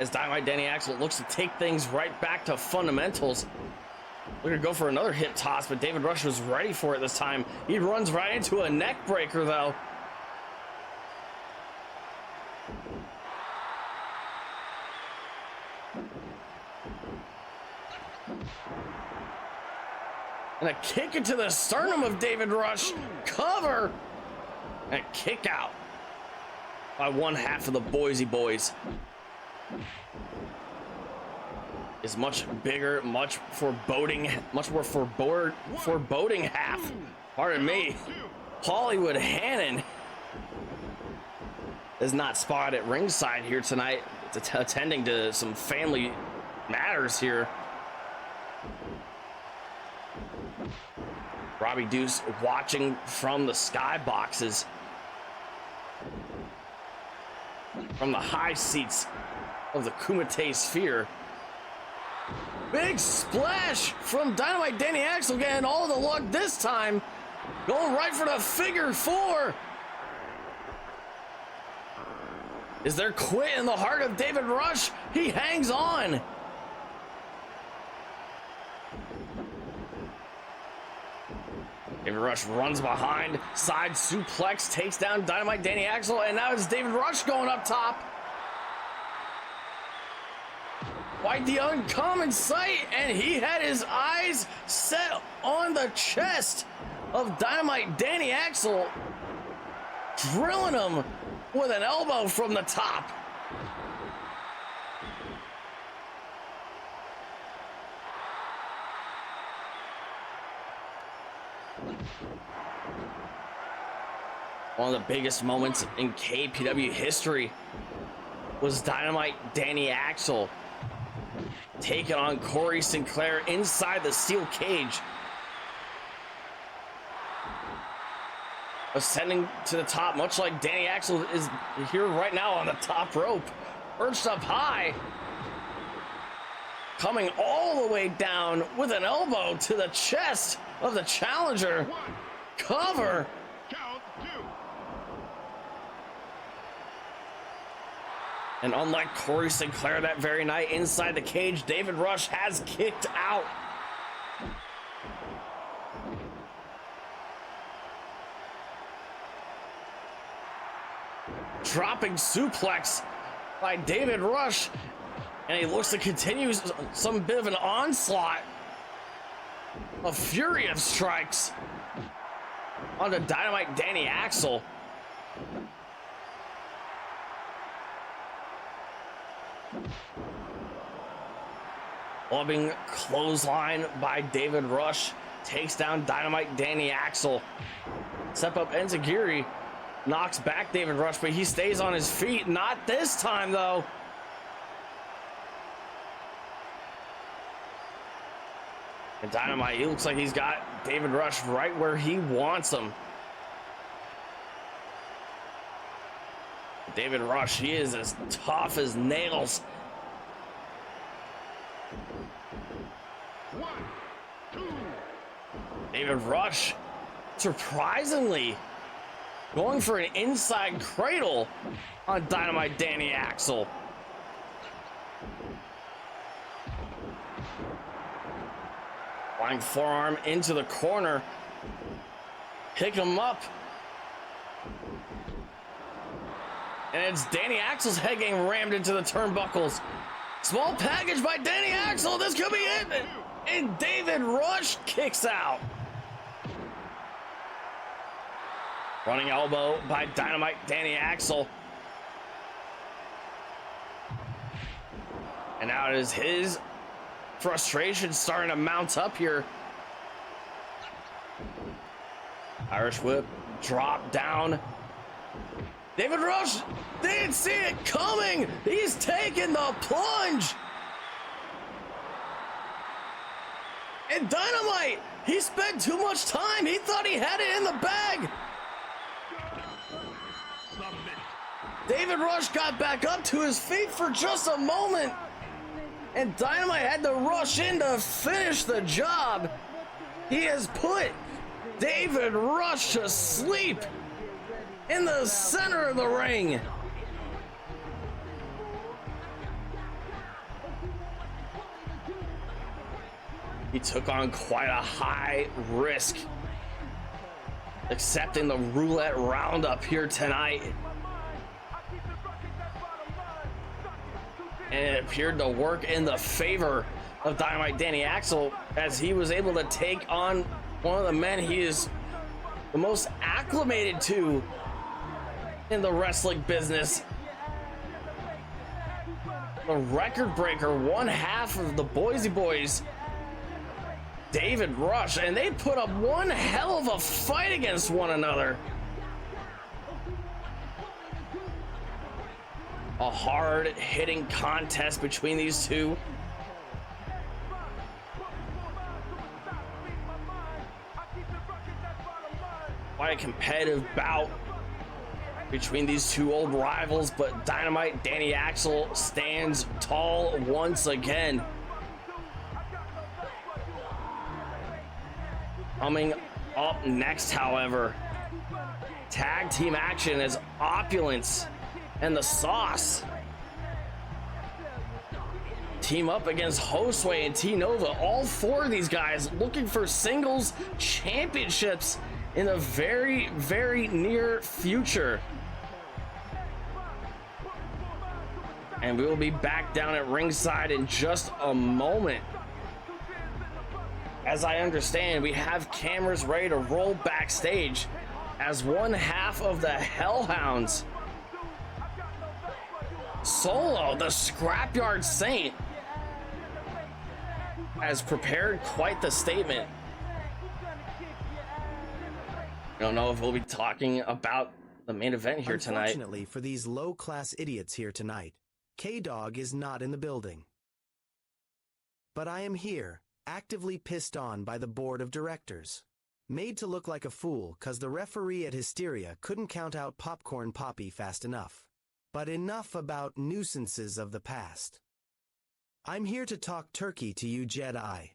As Dynamite Danny Axel looks to take things right back to fundamentals. We're gonna go for another hip toss, but David Rush was ready for it this time. He runs right into a neck breaker though. And a kick into the sternum of David Rush. Cover. And a kick out by one half of the Boise Boys. Is much bigger, much more foreboding half. Pardon me. Hollywood Hannon is not spotted at ringside here tonight. It's attending to some family matters here. Robbie Deuce watching from the sky boxes, from the high seats of the Kumite Sphere. Big splash from Dynamite Danny Axel, getting all the luck this time. Going right for the figure 4. Is there quit in the heart of David Rush? He hangs on. David Rush runs behind, side suplex, takes down Dynamite Danny Axel, and now it's David Rush going up top. Quite the uncommon sight, and he had his eyes set on the chest of Dynamite Danny Axel, drilling him with an elbow from the top. One of the biggest moments in KPW history was Dynamite Danny Axel taking on Corey Sinclair inside the steel cage. Ascending to the top, much like Danny Axel is here right now on the top rope, perched up high, coming all the way down with an elbow to the chest of the challenger. Cover. Count 2. And unlike Corey Sinclair that very night inside the cage, David Rush has kicked out. Dropping suplex by David Rush, and he looks to continue some bit of an onslaught. A fury of strikes onto Dynamite Danny Axel. Clubbing clothesline by David Rush takes down Dynamite Danny Axel. Step up enziguri knocks back David Rush, but he stays on his feet. Not this time though. And Dynamite, he looks like he's got David Rush right where he wants him. David Rush, he is as tough as nails. 1, 2. David Rush, surprisingly, going for an inside cradle on Dynamite Danny Axel. Flying forearm into the corner. Pick him up. And it's Danny Axel's head getting rammed into the turnbuckles. Small package by Danny Axel. This could be it. And David Rush kicks out. Running elbow by Dynamite Danny Axel. And now it is his frustration starting to mount up here. Irish whip, drop down. David Rush didn't see it coming. He's taking the plunge. And Dynamite, he spent too much time. He thought he had it in the bag. David Rush got back up to his feet for just a moment. And Dynamite had to rush in to finish the job. He has put David Rush to sleep in the center of the ring. He took on quite a high risk, accepting the Roulette Roundup here tonight. And it appeared to work in the favor of Dynamite Danny Axel, as he was able to take on one of the men he is the most acclimated to in the wrestling business. The record breaker, one half of the Boise Boys, David Rush, and they put up one hell of a fight against one another. A hard-hitting contest between these two. Quite a competitive bout between these two old rivals, but Dynamite Danny Axel stands tall once again. Coming up next, however, tag team action as Opulence and The Sauce team up against Hosway and T-Nova. All four of these guys looking for singles championships in the very, very near future. And we will be back down at ringside in just a moment. As I understand, we have cameras ready to roll backstage as one half of the Hellhounds, Solo, the Scrapyard Saint, has prepared quite the statement. I don't know if we'll be talking about the main event here tonight. Unfortunately for these low-class idiots here tonight, K-Dog is not in the building. But I am here, actively pissed on by the board of directors. Made to look like a fool cause the referee at Hysteria couldn't count out Popcorn Poppy fast enough. But enough about nuisances of the past. I'm here to talk turkey to you Jedi.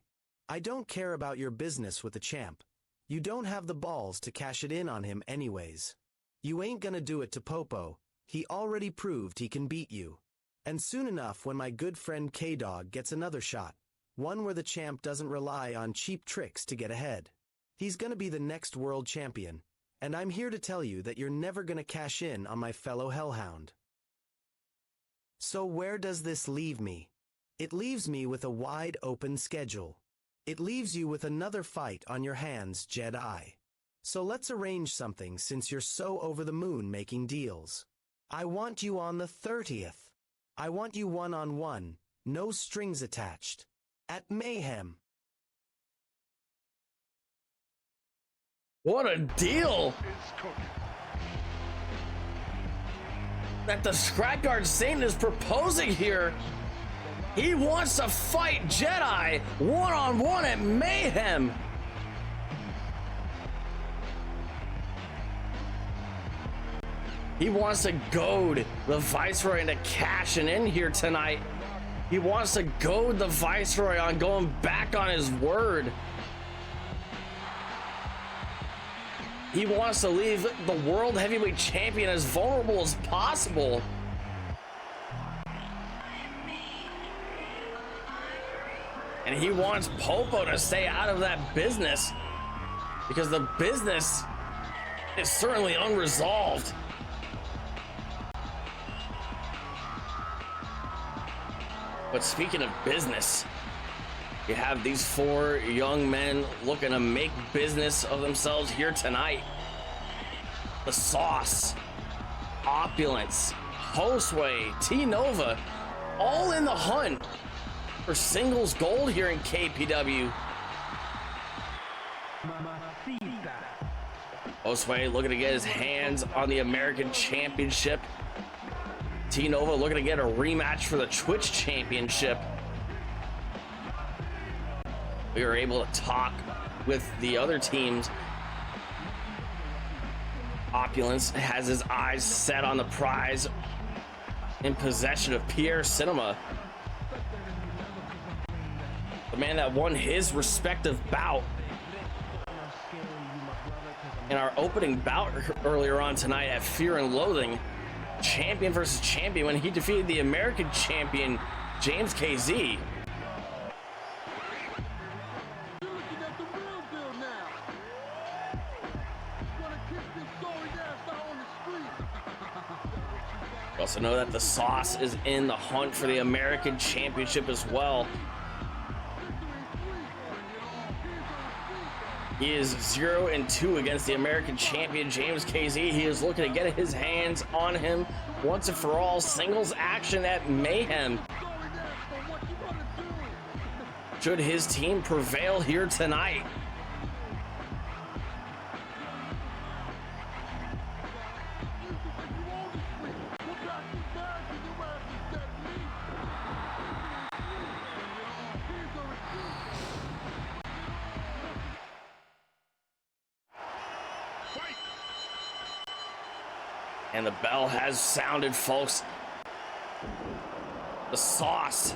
I don't care about your business with the champ. You don't have the balls to cash it in on him anyways. You ain't gonna do it to Popo. He already proved he can beat you. And soon enough when my good friend K-Dog gets another shot, one where the champ doesn't rely on cheap tricks to get ahead. He's gonna be the next world champion, and I'm here to tell you that you're never gonna cash in on my fellow Hellhound. So where does this leave me? It leaves me with a wide open schedule. It leaves you with another fight on your hands, Jedi. So let's arrange something since you're so over the moon making deals. I want you on the 30th. I want you one-on-one, no strings attached. At Mayhem. What a deal that the Scrapyard Saint is proposing here. He wants to fight Jedi one-on-one at Mayhem. He wants to goad the Viceroy into cashing in here tonight. He wants to goad the Viceroy on going back on his word. He wants to leave the World Heavyweight Champion as vulnerable as possible. And he wants Popo to stay out of that business because the business is certainly unresolved. But speaking of business, you have these four young men looking to make business of themselves here tonight. The Sauce, Opulence, Hosway, T-Nova, all in the hunt for singles gold here in KPW. Hosway looking to get his hands on the American Championship. T-Nova looking to get a rematch for the Twitch Championship. We were able to talk with the other teams. Opulence has his eyes set on the prize in possession of Pierre Cinema, the man that won his respective bout in our opening bout earlier on tonight at Fear and Loathing. Champion versus champion when he defeated the American champion James KZ. We also know that the Sauce is in the hunt for the American Championship as well. He is 0-2 against the American champion James KZ. He is looking to get his hands on him once and for all. Singles action at Mayhem. Should his team prevail here tonight? And the bell has sounded, folks. The Sauce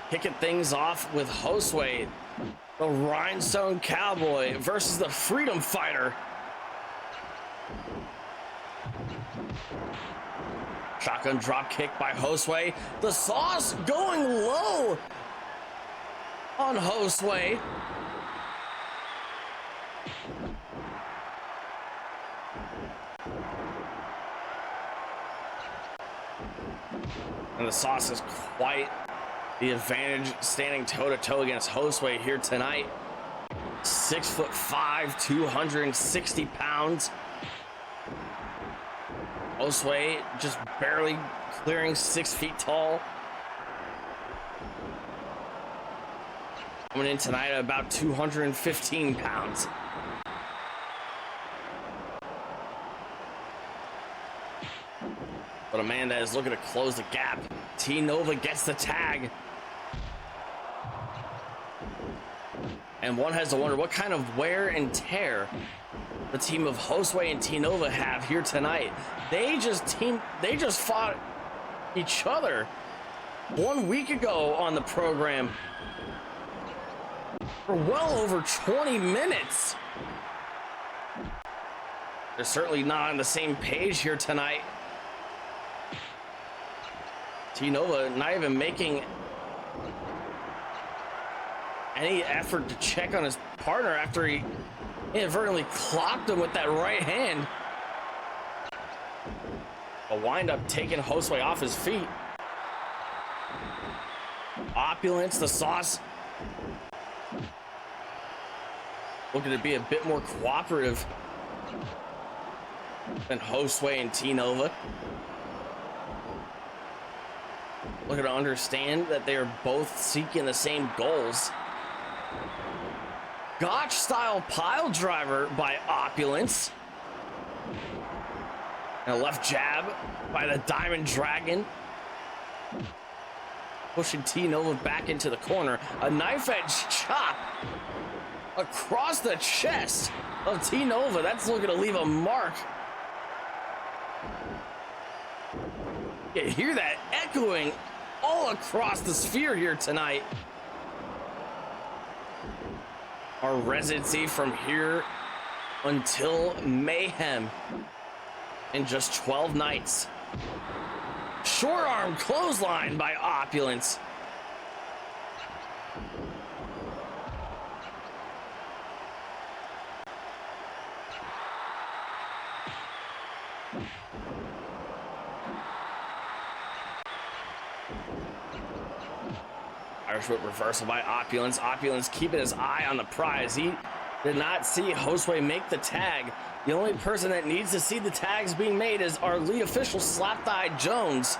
kicking things off with Hosway, the Rhinestone Cowboy versus the Freedom Fighter. Shotgun drop kick by Hosway. The Sauce going low on Hosway. And the Sauce is quite the advantage standing toe-to-toe against Hosway here tonight. 6'5", 260 pounds. Hosway just barely clearing 6 feet tall. Coming in tonight at about 215 pounds. But Amanda is looking to close the gap. T Nova gets the tag. And one has to wonder what kind of wear and tear the team of Hosway and T Nova have here tonight. They just fought each other 1 week ago on the program for well over 20 minutes. They're certainly not on the same page here tonight. T Nova not even making any effort to check on his partner after he inadvertently clocked him with that right hand. A wind-up taking Hosway off his feet. Opulence, the Sauce, looking to be a bit more cooperative than Hosway and T Nova. Looking to understand that they are both seeking the same goals. Gotch style pile driver by Opulence. And a left jab by the Diamond Dragon. Pushing T Nova back into the corner. A knife edge chop across the chest of T Nova. That's looking to leave a mark. You hear that echoing all across the sphere here tonight. Our residency from here until Mayhem in just 12 nights. Short arm clothesline by Opulence. Irish whip reversal by Opulence. Opulence keeping his eye on the prize. He did not see Hosway make the tag. The only person that needs to see the tags being made is our lead official, Slap Thigh Jones.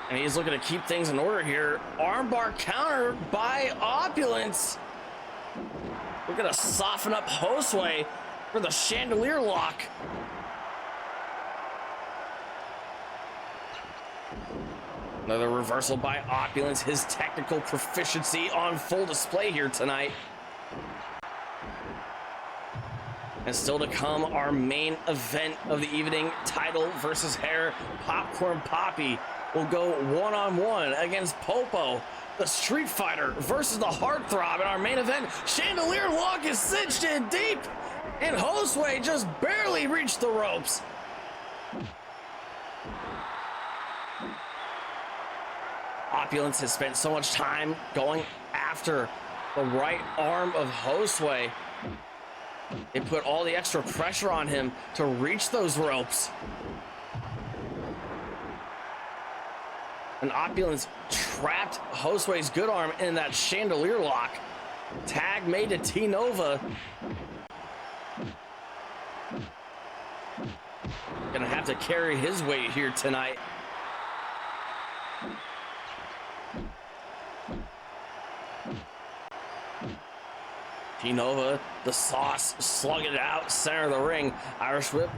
And he's looking to keep things in order here. Armbar counter by Opulence. We're gonna soften up Hosway for the chandelier lock. Another reversal by Opulence. His technical proficiency on full display here tonight. And still to come, our main event of the evening, title versus hair. Popcorn Papi will go one-on-one against Popo. The Street Fighter versus the Heartthrob in our main event. Chandelier lock is cinched in deep, and Hosway just barely reached the ropes. Opulence has spent so much time going after the right arm of Hosway. It put all the extra pressure on him to reach those ropes. And Opulence trapped Hosway's good arm in that chandelier lock. Tag made to T Nova. Gonna have to carry his weight here tonight. T Nova, the Sauce, slugging it out, center of the ring. Irish whip.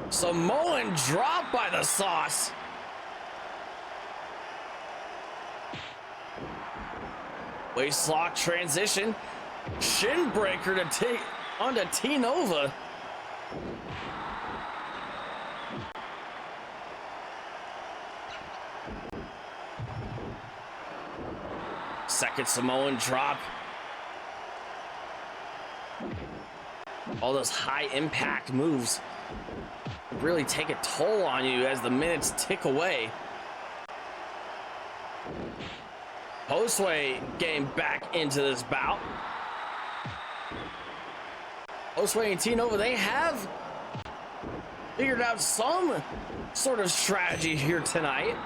Samoan drop by the Sauce. Waist lock transition. Shin breaker to take onto T Nova. Second Samoan drop. All those high impact moves really take a toll on you as the minutes tick away. Hosway getting back into this bout. Hosway and T-Nova, they have figured out some sort of strategy here tonight.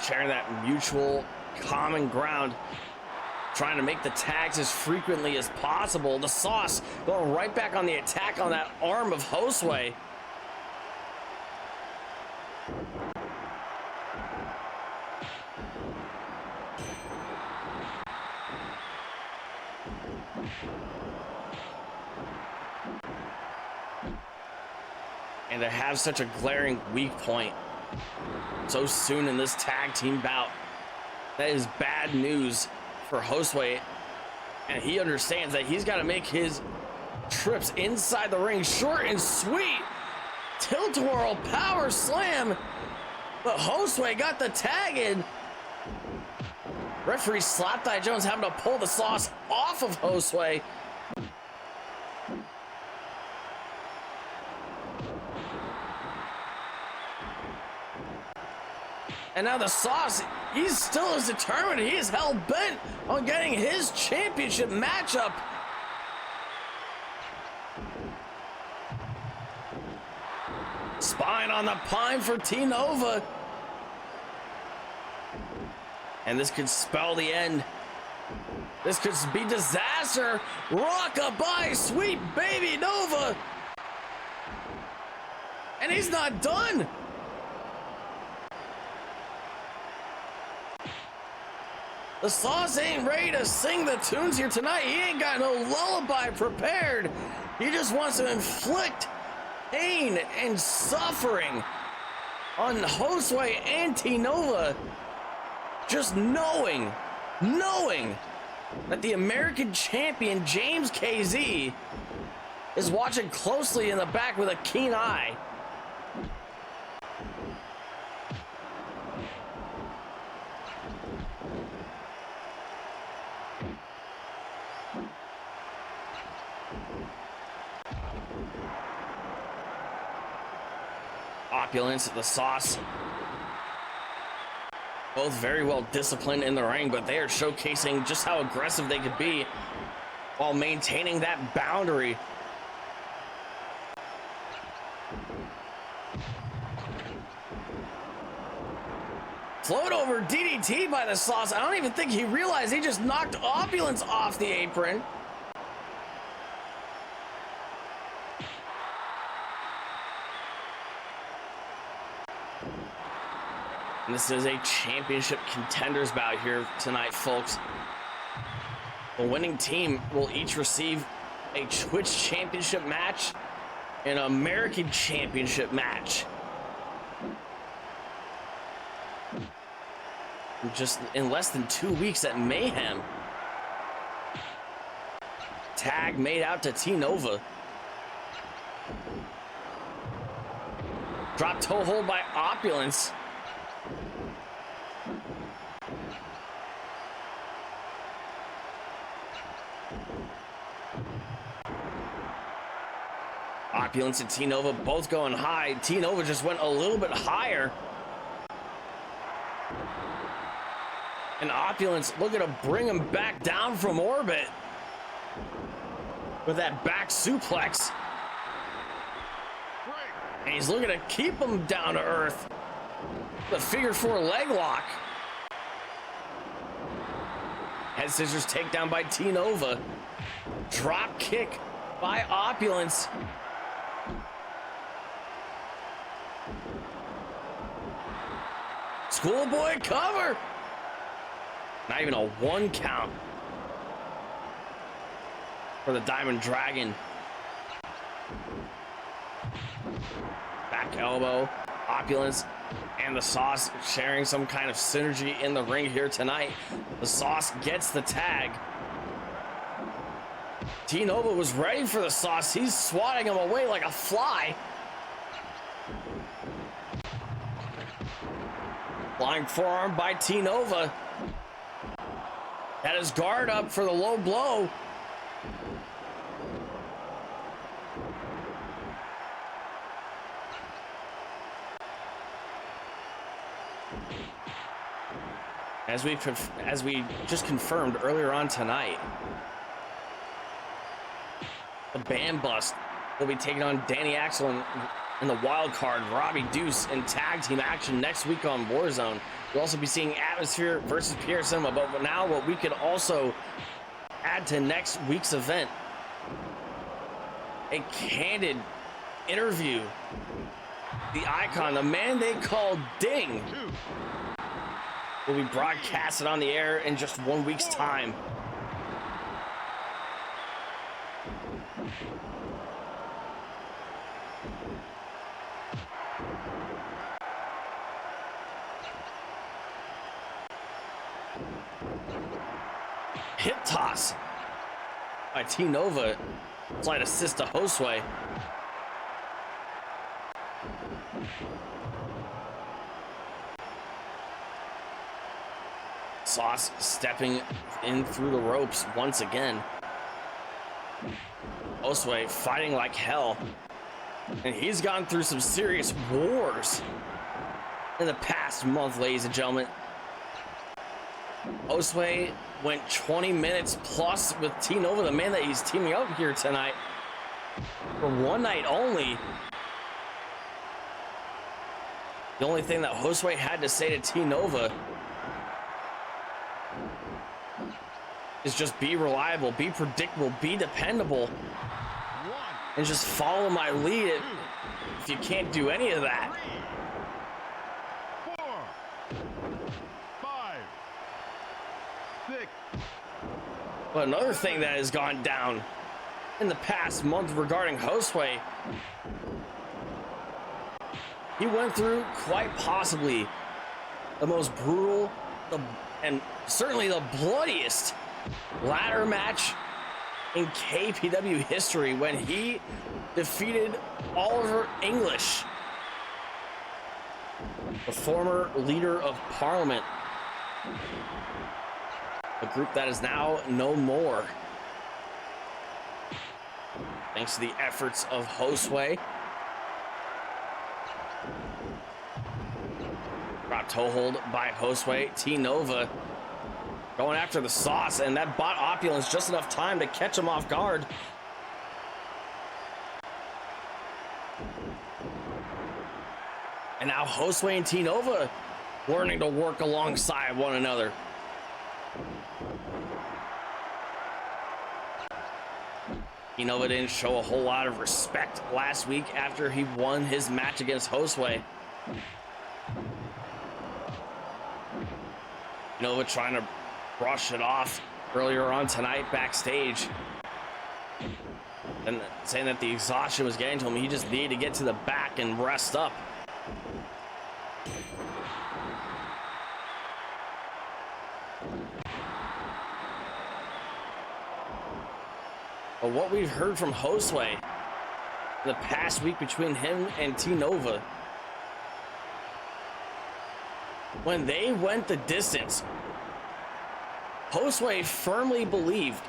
Sharing that mutual common ground, trying to make the tags as frequently as possible. The Sauce going right back on the attack on that arm of Hosway. And to have such a glaring weak point so soon in this tag team bout, that is bad news for Hosway, and he understands that he's got to make his trips inside the ring short and sweet. Tilt-a-whirl power slam, but Hosway got the tag in. Referee Slapthigh Jones having to pull the Sauce off of Hosway. And now the Sauce, he's still as determined. He is hell-bent on getting his championship matchup. Spine on the pine for T-Nova. And this could spell the end. This could be disaster. Rock-a-bye, sweet baby Nova. And he's not done. The Sauce ain't ready to sing the tunes here tonight. He ain't got no lullaby prepared. He just wants to inflict pain and suffering on Hosway and T-Nova. Just knowing that the American champion, James KZ, is watching closely in the back with a keen eye. Opulence, the Sauce, both very well disciplined in the ring, but they are showcasing just how aggressive they could be while maintaining that boundary. Float over DDT by the Sauce. I don't even think he realized he just knocked Opulence off the apron. And this is a championship contenders bout here tonight, folks. The winning team will each receive a Twitch championship match and an American championship match. Just in less than 2 weeks at Mayhem. Tag made out to T-Nova. Drop toe hold by Opulence. Opulence and T-Nova both going high. T-Nova just went a little bit higher. And Opulence looking to bring him back down from orbit with that back suplex. And he's looking to keep him down to earth. The figure four leg lock. Head scissors takedown by T-Nova. Drop kick by Opulence. Schoolboy cover. Not even a 1 count for the Diamond Dragon. Back elbow. Opulence and the Sauce sharing some kind of synergy in the ring here tonight. The Sauce gets the tag. T-Nova was ready for the Sauce. He's swatting him away like a fly. Flying forearm by T Nova. Had his guard up for the low blow. As we just confirmed earlier on tonight, the Band Bust will be taking on Danny Axel in the wild card, Robbie Deuce in tag team action next week on Warzone. We'll also be seeing Atmosphere versus Pierre Cinema, but now what we could also add to next week's event, a candid interview. The icon, the man they call Ding, will be broadcasted on the air in just 1 week's time. Hip toss by T Nova. Slight assist to Hosway. Sauce stepping in through the ropes once again. Hosway fighting like hell. And he's gone through some serious wars in the past month, ladies and gentlemen. Hosway went 20 minutes plus with T Nova, the man that he's teaming up here tonight, for one night only. The only thing that Hosway had to say to T Nova is just be reliable, be predictable, be dependable, and just follow my lead. If you can't do any of that, 4, 5, 6. but another thing that has gone down in the past month regarding Hosway, he went through quite possibly the most brutal and certainly the bloodiest ladder match in KPW history when he defeated Oliver English, the former leader of Parliament, a group that is now no more, thanks to the efforts of Hosway. Brought toehold by Hosway. T Nova going after the Sauce, and that bought Opulence just enough time to catch him off guard. And now Hosway and T Nova learning to work alongside one another. T Nova didn't show a whole lot of respect last week after he won his match against Hosway. T Nova trying to brush it off earlier on tonight backstage, and saying that the exhaustion was getting to him. He just needed to get to the back and rest up. But what we've heard from Hosway in the past week between him and T Nova, when they went the distance, Hosway firmly believed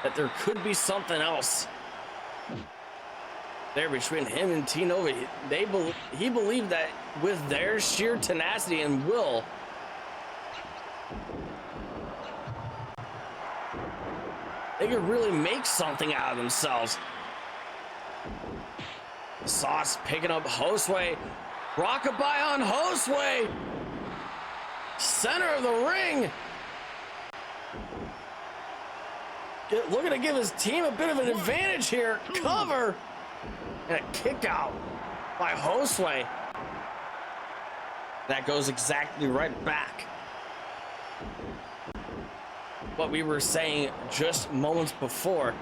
that there could be something else there between him and T Nova. He believed that with their sheer tenacity and will, they could really make something out of themselves. Sauce picking up Hosway. Rockabye on Hosway. Center of the ring. Looking to give his team a bit of an advantage here. Cover. And a kick out by Hosway. That goes exactly right back. What we were saying just moments before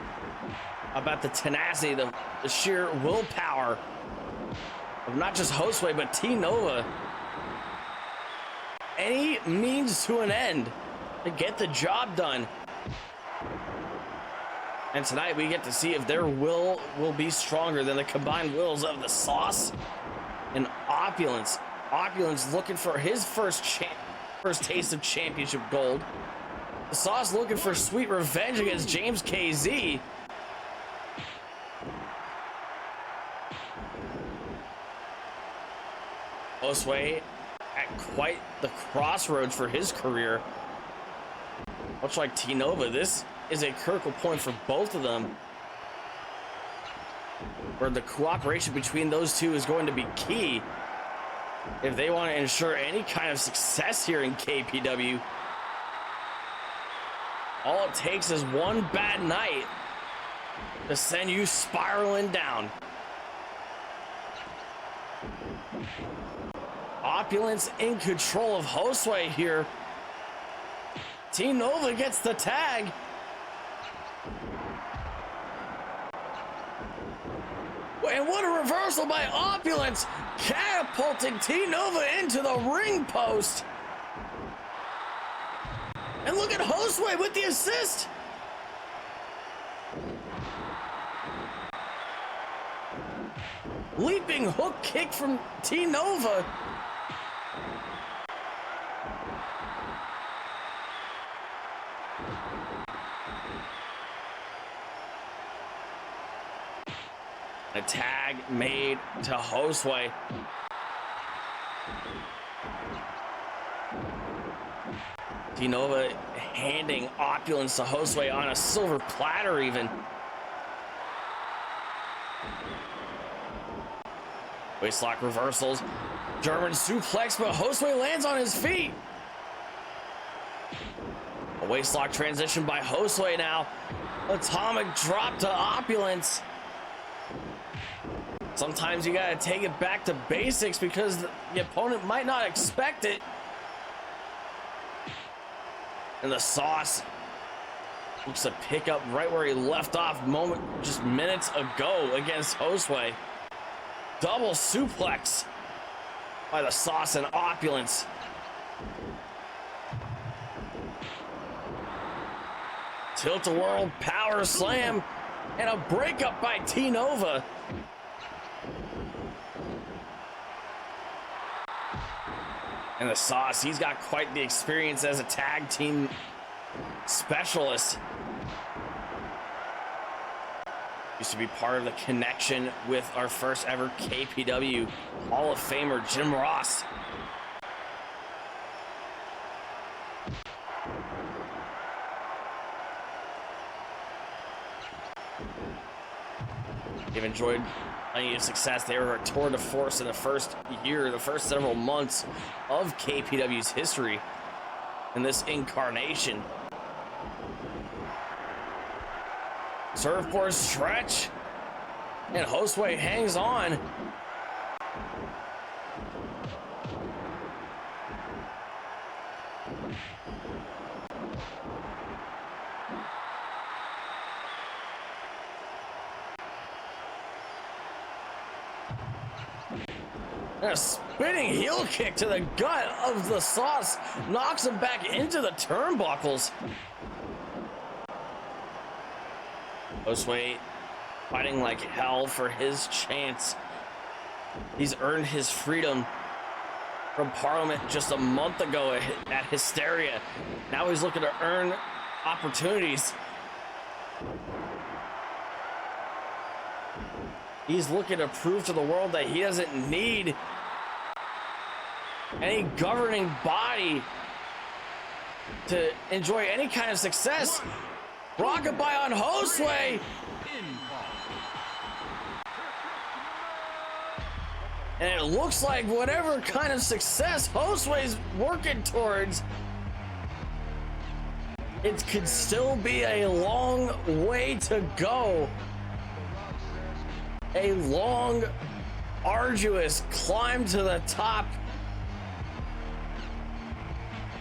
about the tenacity, the sheer willpower of not just Hosway, but T Nova. Any means to an end to get the job done. And tonight we get to see if their will be stronger than the combined wills of the Sauce And Opulence. Opulence looking for his first taste of championship gold. The Sauce looking for sweet revenge against James KZ. Hosway at quite the crossroads for his career. Much like T-Nova, this is a critical point for both of them, where the cooperation between those two is going to be key if they want to ensure any kind of success here in KPW. All it takes is one bad night to send you spiraling down. Opulence in control of Hosway here. T-Nova gets the tag. And what a reversal by Opulence, catapulting T-Nova into the ring post. And look at Hosway with the assist. Leaping hook kick from T-Nova. A tag made to Hosway. T-Nova handing Opulence to Hosway on a silver platter even. Waistlock reversals. German suplex, but Hosway lands on his feet. A waistlock transition by Hosway now. Atomic drop to Opulence. Sometimes you gotta take it back to basics because the opponent might not expect it. And the Sauce looks to pick up right where he left off just minutes ago against Hosway. Double suplex by the Sauce and Opulence. Tilt-a-whirl power slam and a breakup by T-Nova. And the Sauce, he's got quite the experience as a tag team specialist. Used to be part of the connection with our first ever KPW Hall of Famer, Jim Ross. They've enjoyed plenty of success. They were a tour de force in the first year, the first several months of KPW's history in this incarnation. Surfboard stretch, and Hosway hangs on. And a spinning heel kick to the gut of the Sauce knocks him back into the turnbuckles. Hosway fighting like hell for his chance. He's earned his freedom from Parliament just a month ago at Hysteria. Now he's looking to earn opportunities. He's looking to prove to the world that he doesn't need any governing body to enjoy any kind of success. Rockabye on Hosway. And it looks like whatever kind of success Hosway's working towards, it could still be a long way to go. A long, arduous climb to the top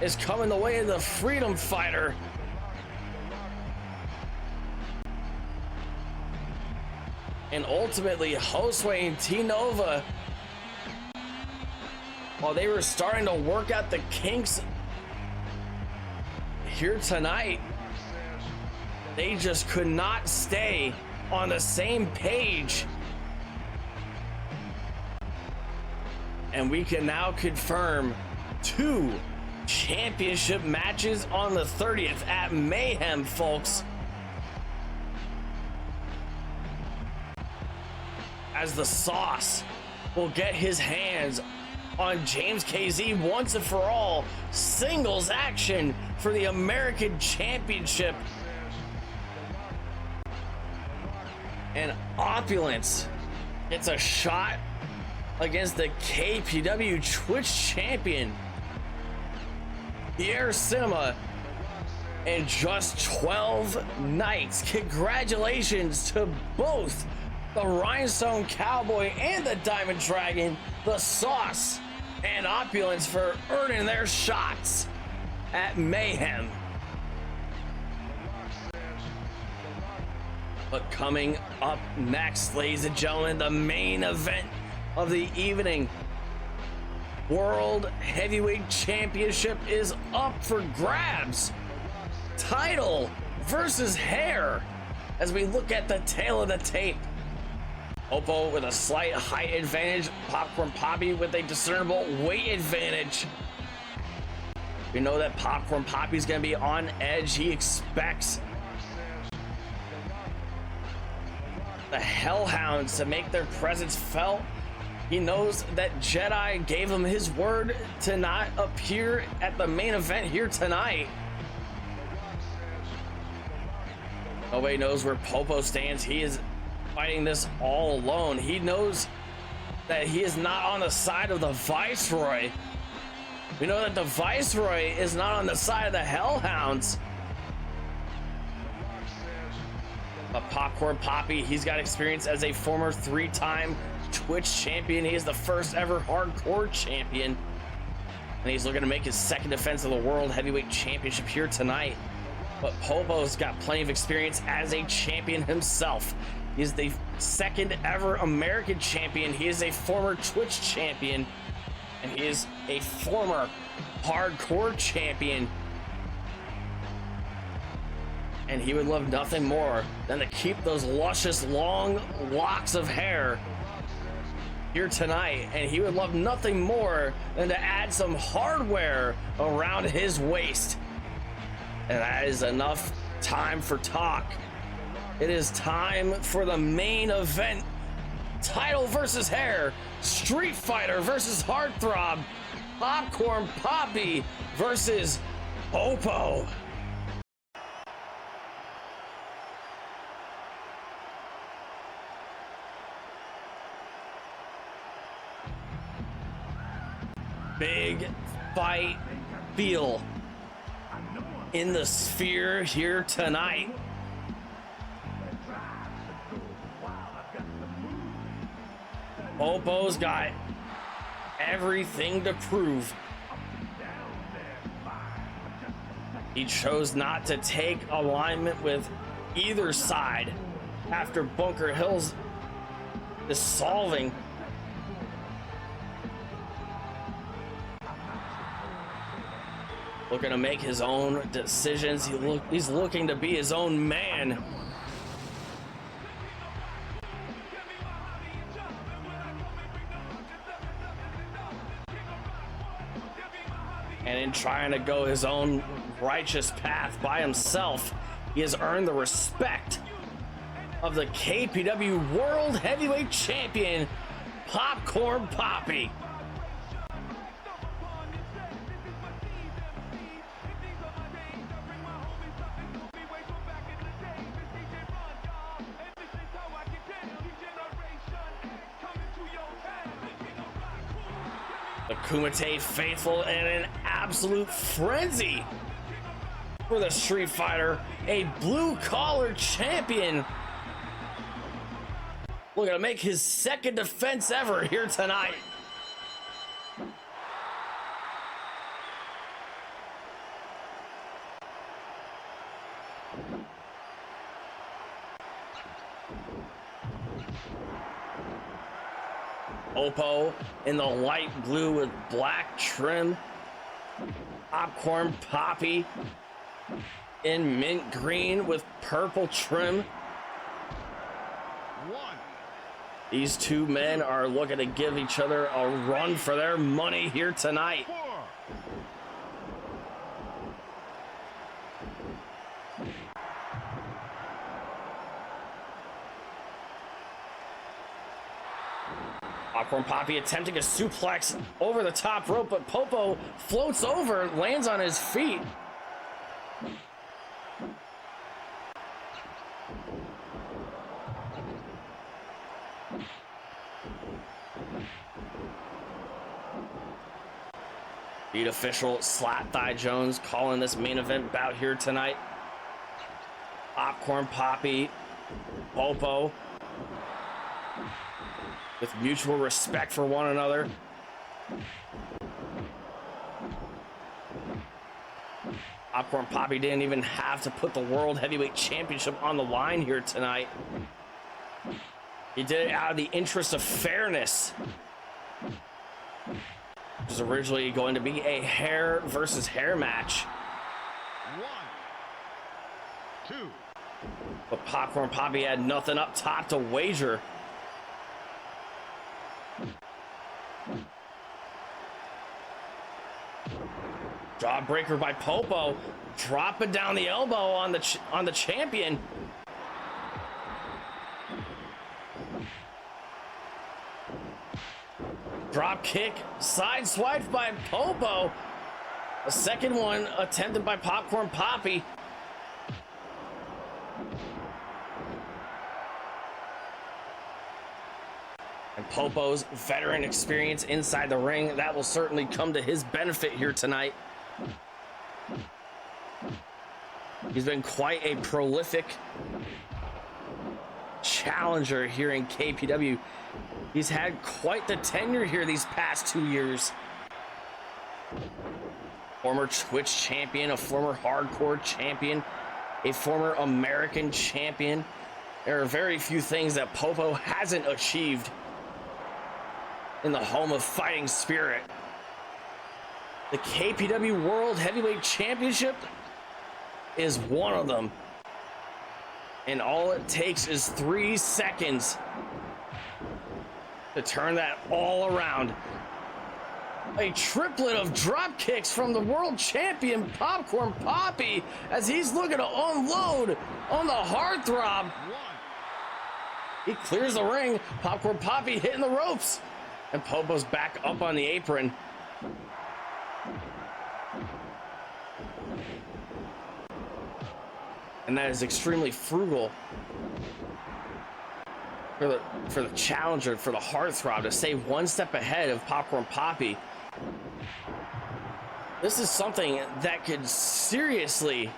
is coming the way of the freedom fighter. And ultimately, Hosway and T-Nova, while they were starting to work out the kinks here tonight, they just could not stay on the same page. And we can now confirm 2 championship matches on the 30th at Mayhem, folks. As the Sauce will get his hands on James KZ once and for all. Singles action for the American Championship. And Opulence, it's a shot against the KPW Twitch champion, Pierre in just 12 nights. Congratulations to both the Rhinestone Cowboy and the Diamond Dragon, the Sauce and Opulence, for earning their shots at Mayhem. But coming up next, ladies and gentlemen, the main event of the evening. World Heavyweight Championship is up for grabs. Title versus hair, as we look at the tail of the tape. Popo with a slight height advantage, Popcorn Papi with a discernible weight advantage. We know that Popcorn Papi's gonna be on edge. He expects the Hellhounds to make their presence felt. He knows that Jedi gave him his word to not appear at the main event here tonight. Nobody knows where Popo stands. He is fighting this all alone. He knows that he is not on the side of the Viceroy. We know that the Viceroy is not on the side of the Hellhounds. But Popcorn Papi, he's got experience as a former 3-time Twitch champion. He is the first ever hardcore champion. And he's looking to make his second defense of the World Heavyweight Championship here tonight. But Popo's got plenty of experience as a champion himself. He is the second ever American champion. He is a former Twitch champion. And he is a former hardcore champion. And he would love nothing more than to keep those luscious long locks of hair here tonight. And he would love nothing more than to add some hardware around his waist. And that is enough time for talk. It is time for the main event. Title versus hair, Street Fighter versus Heartthrob, Popcorn Papi versus Popo. Big fight feel in the sphere here tonight. Popo's got everything to prove. He chose not to take alignment with either side after Bunker Hill's dissolving. Looking to make his own decisions. He's looking to be his own man. And in trying to go his own righteous path by himself, he has earned the respect of the KPW World Heavyweight Champion, Popcorn Papi. The Kumite faithful in an absolute frenzy for the Street Fighter, a blue-collar champion. Looking to make his second defense ever here tonight. Popo in the light blue with black trim. Popcorn Papi in mint green with purple trim. These two men are looking to give each other a run for their money here tonight. 4. Popcorn Poppy attempting a suplex over the top rope, but Popo floats over, lands on his feet. Lead official Slap Thigh Jones calling this main event bout here tonight. Popcorn Poppy, Popo, with mutual respect for one another. Popcorn Poppy didn't even have to put the World Heavyweight Championship on the line here tonight. He did it out of the interest of fairness. It was originally going to be a hair versus hair match. 1, 2. But Popcorn Poppy had nothing up top to wager. Jawbreaker by Popo, dropping down the elbow on the champion. Drop kick, side swipe by Popo. A second one attempted by Popcorn Poppy. And Popo's veteran experience inside the ring, that will certainly come to his benefit here tonight. He's been quite a prolific challenger here in KPW. He's had quite the tenure here these past 2 years. Former Twitch champion, a former hardcore champion, a former American champion. There are very few things that Popo hasn't achieved in the home of fighting spirit. The KPW World Heavyweight Championship is one of them. And all it takes is 3 seconds to turn that all around. A triplet of drop kicks from the world champion Popcorn Poppy as he's looking to unload on the heartthrob. 1. He clears the ring. Popcorn Poppy hitting the ropes. And Popo's back up on the apron. And that is extremely frugal for the challenger, for the heartthrob, to stay one step ahead of Popcorn Poppy. This is something that could seriously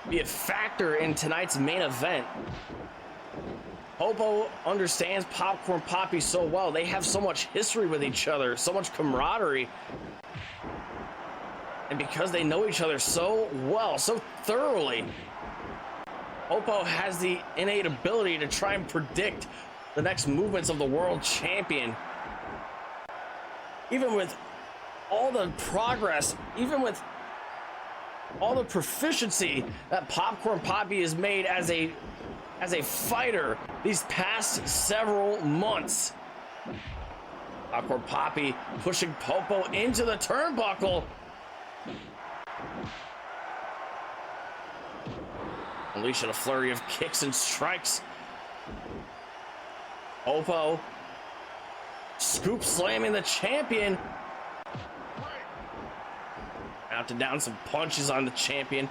be a factor in tonight's main event. Popo understands Popcorn Poppy so well. They have so much history with each other, so much camaraderie. And because they know each other so well, so thoroughly, Popo has the innate ability to try and predict the next movements of the world champion. Even with all the progress, even with all the proficiency that Popcorn Poppy has made as a fighter these past several months. Popcorn Poppy pushing Popo into the turnbuckle. Unleashing a flurry of kicks and strikes. Popo scoop slamming the champion. Out to down some punches on the champion.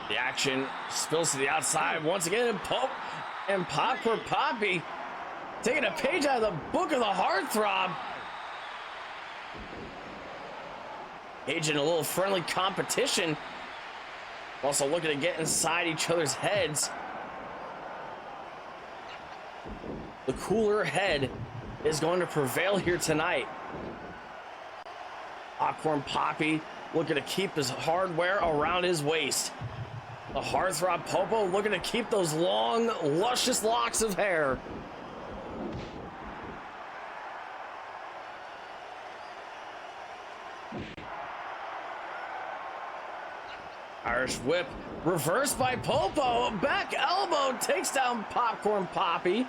The action spills to the outside once again, and Popcorn Poppy taking a page out of the book of the heartthrob. Engaging a little friendly competition. Also looking to get inside each other's heads. The cooler head is going to prevail here tonight. Popcorn Poppy looking to keep his hardware around his waist. The heartthrob Popo looking to keep those long, luscious locks of hair. Irish whip reversed by Popo. Back elbow takes down Popcorn Poppy.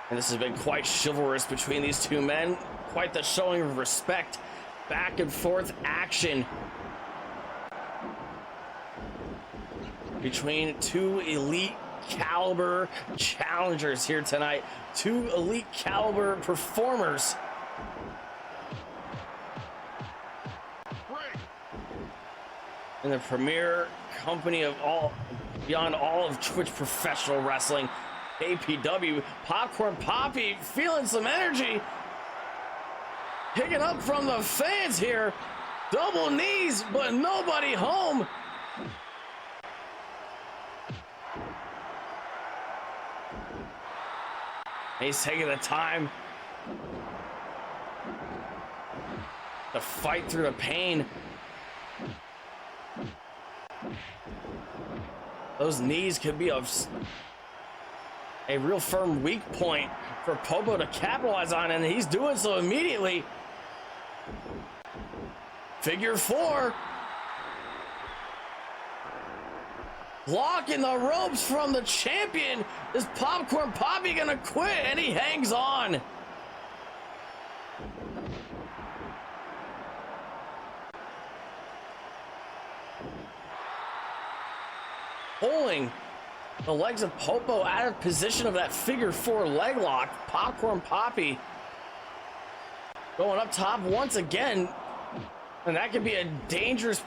And this has been quite chivalrous between these two men. Quite the showing of respect. Back and forth action between two elite caliber challengers here tonight. Two elite caliber performers. In the premier company of all, beyond all of Twitch professional wrestling, KPW. Popcorn Poppy feeling some energy. Picking up from the fans here. Double knees, but nobody home. He's taking the time to fight through the pain. Those knees could be a real firm weak point for Popo to capitalize on, and he's doing so immediately. Figure four. Blocking the ropes from the champion. Is Popcorn Poppy gonna quit? And he hangs on. Pulling the legs of Popo out of position of that figure four leg lock. Popcorn Poppy going up top once again. And that could be a dangerous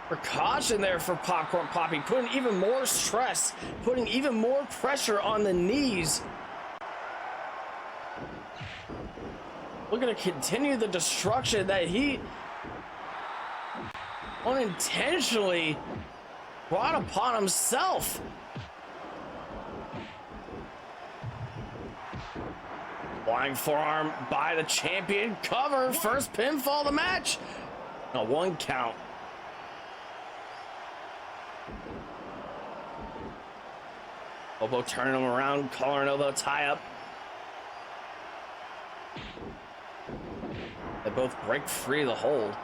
precaution there for Popcorn Poppy, putting even more stress, putting even more pressure on the knees. Looking to continue the destruction that he unintentionally brought upon himself. Flying forearm by the champion. Cover. First pinfall of the match. A 1 count. Popo turning him around. Collar and elbow tie up. They both break free of the hold.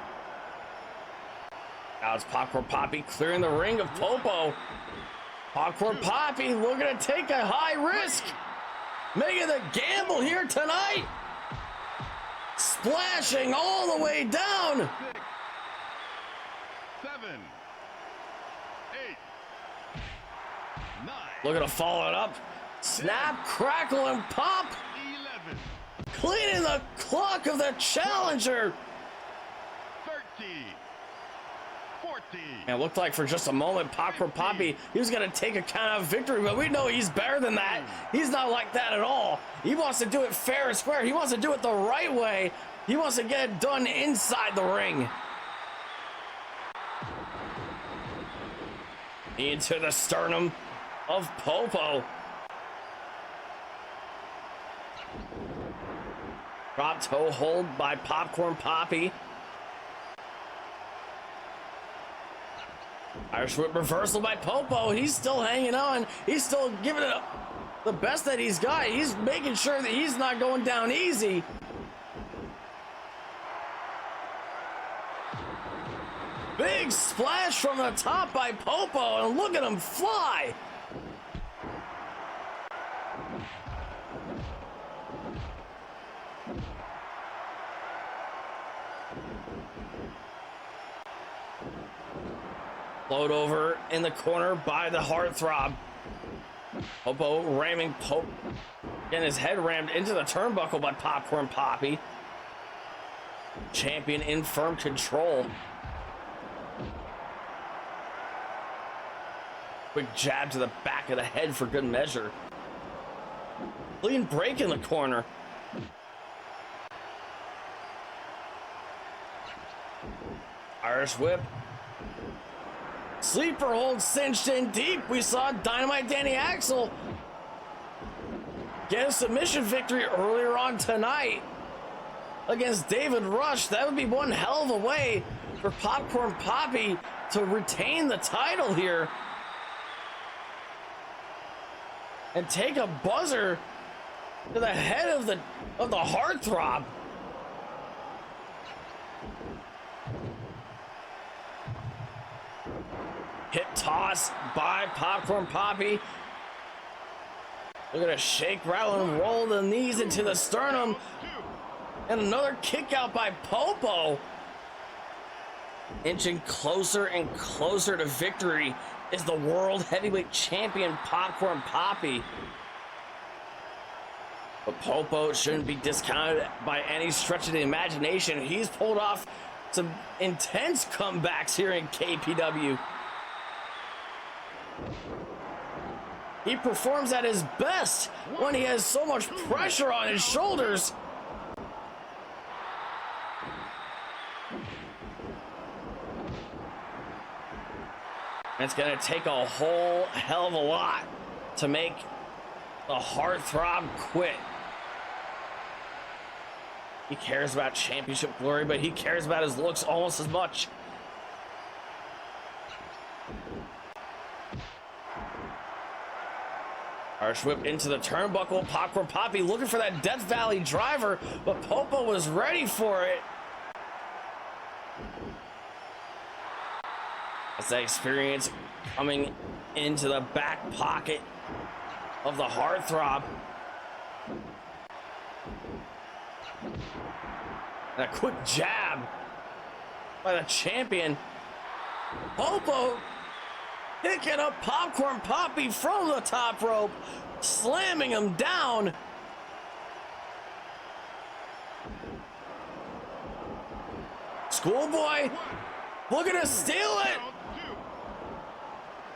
Now it's Popcorn Poppy clearing the ring of Popo. Popcorn Poppy looking to take a high risk. Making the gamble here tonight. Splashing all the way down. 6, 7, 8, 9. Looking to follow it up. Snap, crackle, and pop. 11, Cleaning the clock of the challenger. 13, 14. And it looked like for just a moment, Popcorn Poppy, he was going to take a count out victory, but we know he's better than that. He's not like that at all. He wants to do it fair and square. He wants to do it the right way. He wants to get it done inside the ring. Into the sternum of Popo. Drop toe hold by Popcorn Poppy. Irish whip reversal by Popo. He's still hanging on. He's still giving it the best that he's got. He's making sure that he's not going down easy. Big splash from the top by Popo, and look at him fly. Float over in the corner by the heartthrob. Popo ramming Pope. Getting his head rammed into the turnbuckle by Popcorn Poppy. Champion in firm control. Quick jab to the back of the head for good measure. Clean break in the corner. Irish whip. Sleeper hold cinched in deep. We saw Dynamite Danny Axel get a submission victory earlier on tonight against David Rush. That would be one hell of a way for Popcorn Poppy to retain the title here and take a buzzer to the head of the heartthrob. Hip toss by Popcorn Poppy. Look at a shake, rattle, and roll the knees into the sternum. And another kick out by Popo. Inching closer and closer to victory is the World Heavyweight Champion Popcorn Poppy. But Popo shouldn't be discounted by any stretch of the imagination. He's pulled off some intense comebacks here in KPW. He performs at his best when he has so much pressure on his shoulders. And it's gonna take a whole hell of a lot to make the heartthrob quit. He cares about championship glory, but he cares about his looks almost as much. Arch whip into the turnbuckle. Popcorn Poppy looking for that Death Valley driver, but Popo was ready for it. As that experience coming into the back pocket of the heartthrob. And a quick jab by the champion. Popo picking up Popcorn Poppy from the top rope, slamming him down. Schoolboy looking to steal it.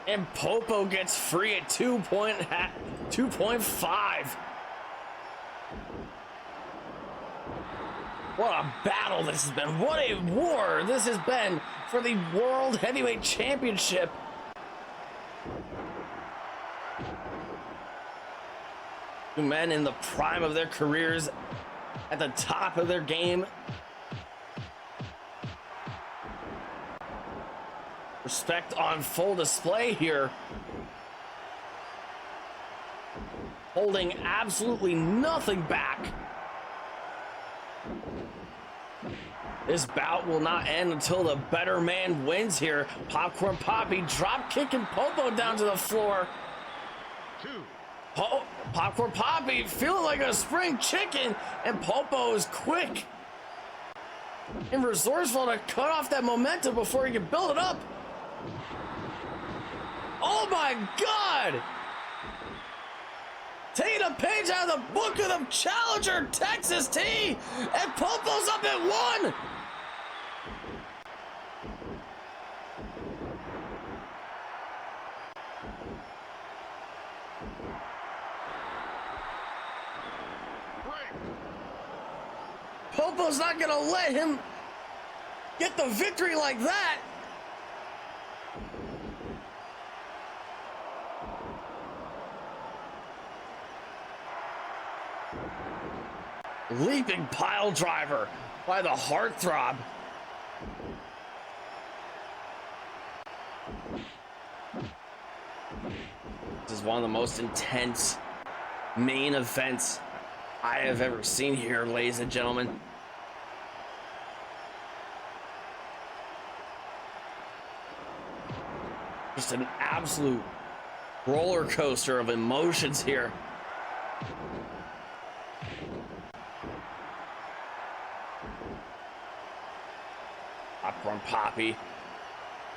And Popo gets free at 2.5. What a battle this has been. What a war this has been for the World Heavyweight Championship. Two men in the prime of their careers, at the top of their game. Respect on full display here. Holding absolutely nothing back. This bout will not end until the better man wins here. Popcorn Poppy drop kicking Popo down to the floor. Popcorn Poppy feeling like a spring chicken, and Popo is quick and resourceful to cut off that momentum before he can build it up. Oh my God! Taking a page out of the book of the challenger, Texas T, and Popo's up at 1. Popo's not gonna let him get the victory like that. Leaping pile driver by the heartthrob. This is one of the most intense main events I have ever seen here, ladies and gentlemen. Just an absolute roller coaster of emotions here. Popcorn Poppy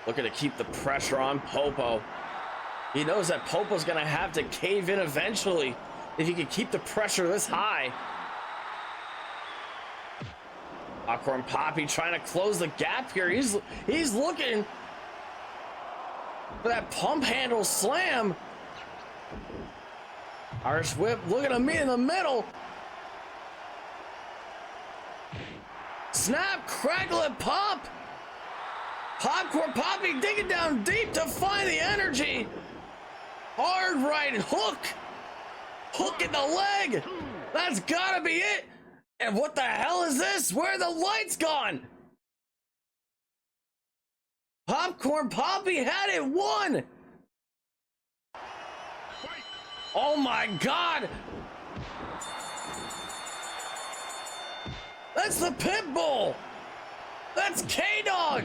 looking to keep the pressure on Popo. He knows that Popo's gonna have to cave in eventually if he can keep the pressure this high. Popcorn Poppy trying to close the gap here. He's looking for that pump handle slam. Irish whip looking to meet in the middle. Snap, crackle, and pop. Popcorn Poppy digging down deep to find the energy. Hard right hook. Hook in the leg. That's gotta be it. And what the hell is this? Where are the lights gone? Popcorn Poppy had it won. Oh my God. That's the pit bull. That's K-Dog.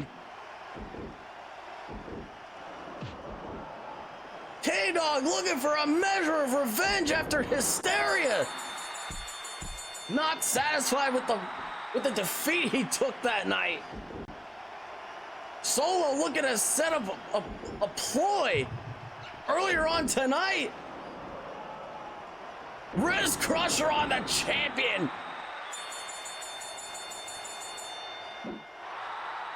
K-Dog looking for a measure of revenge after hysteria. Not satisfied with the defeat he took that night. Solo looking to set up a ploy earlier on tonight. Riz Crusher on the champion.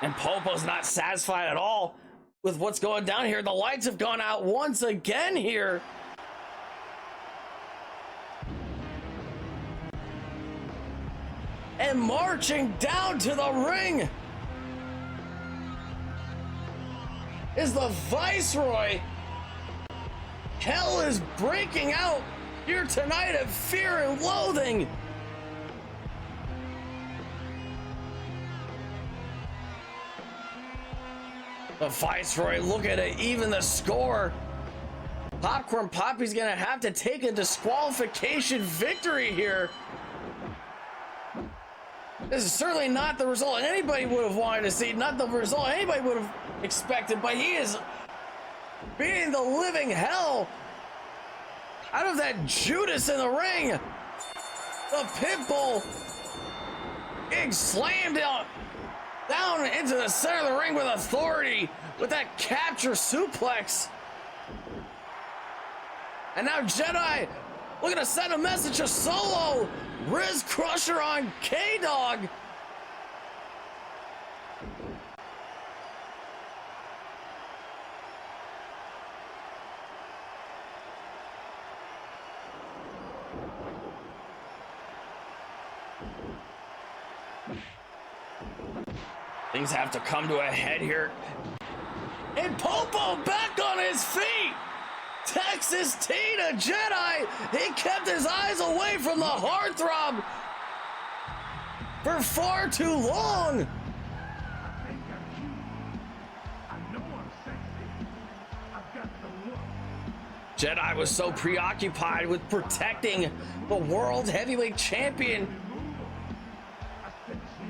And Popo's not satisfied at all with what's going down here. The lights have gone out once again here. And marching down to the ring is the Viceroy. Hell is breaking out here tonight at Fear and Loathing. The Viceroy looking to even the score. Popcorn Poppy's gonna have to take a disqualification victory here. This is certainly not the result anybody would have wanted to see, not the result anybody would have expected, but he is beating the living hell out of that Judas in the ring. The Pitbull getting slammed down into the center of the ring with authority with that capture suplex. And now Jedi looking to send a message to Solo. Riz Crusher on K-Dog. Things have to come to a head here. And Popo back on his feet. Texas Tina Jedi. He kept his eyes away from the heartthrob for far too long. Jedi was so preoccupied with protecting the World Heavyweight Champion,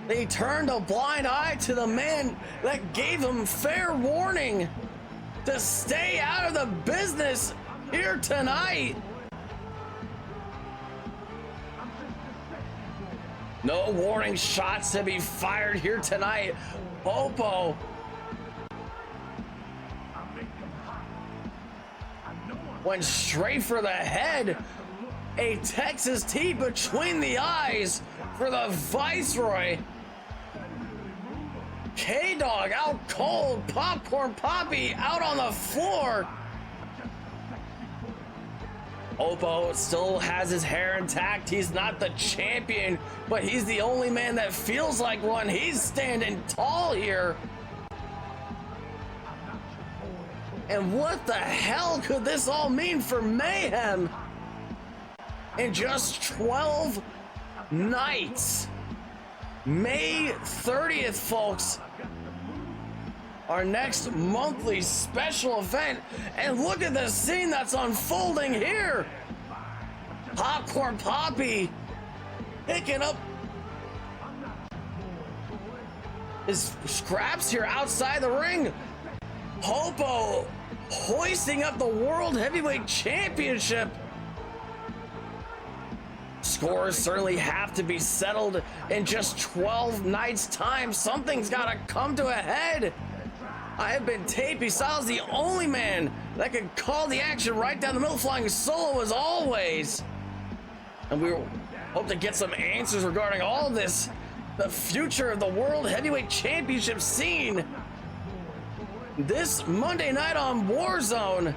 they turned a blind eye to the man that gave him fair warning to stay out of the business here tonight. No warning shots to be fired here tonight. Popo went straight for the head. A Texas T between the eyes for the Viceroy. K-Dog out cold. Popcorn Poppy out on the floor. Popo still has his hair intact. He's not the champion, but he's the only man that feels like one. He's standing tall here. And what the hell could this all mean for Mayhem? In just 12 nights. May 30th, folks. Our next monthly special event. And look at the scene that's unfolding here. Popcorn Poppy picking up his scraps here outside the ring. Popo hoisting up the World Heavyweight Championship. Scores certainly have to be settled in just 12 nights' time. Something's got to come to a head. I have been Tapey Styles, the only man that can call the action right down the middle, flying solo as always. And we hope to get some answers regarding all of this. The future of the World Heavyweight Championship scene. This Monday night on Warzone.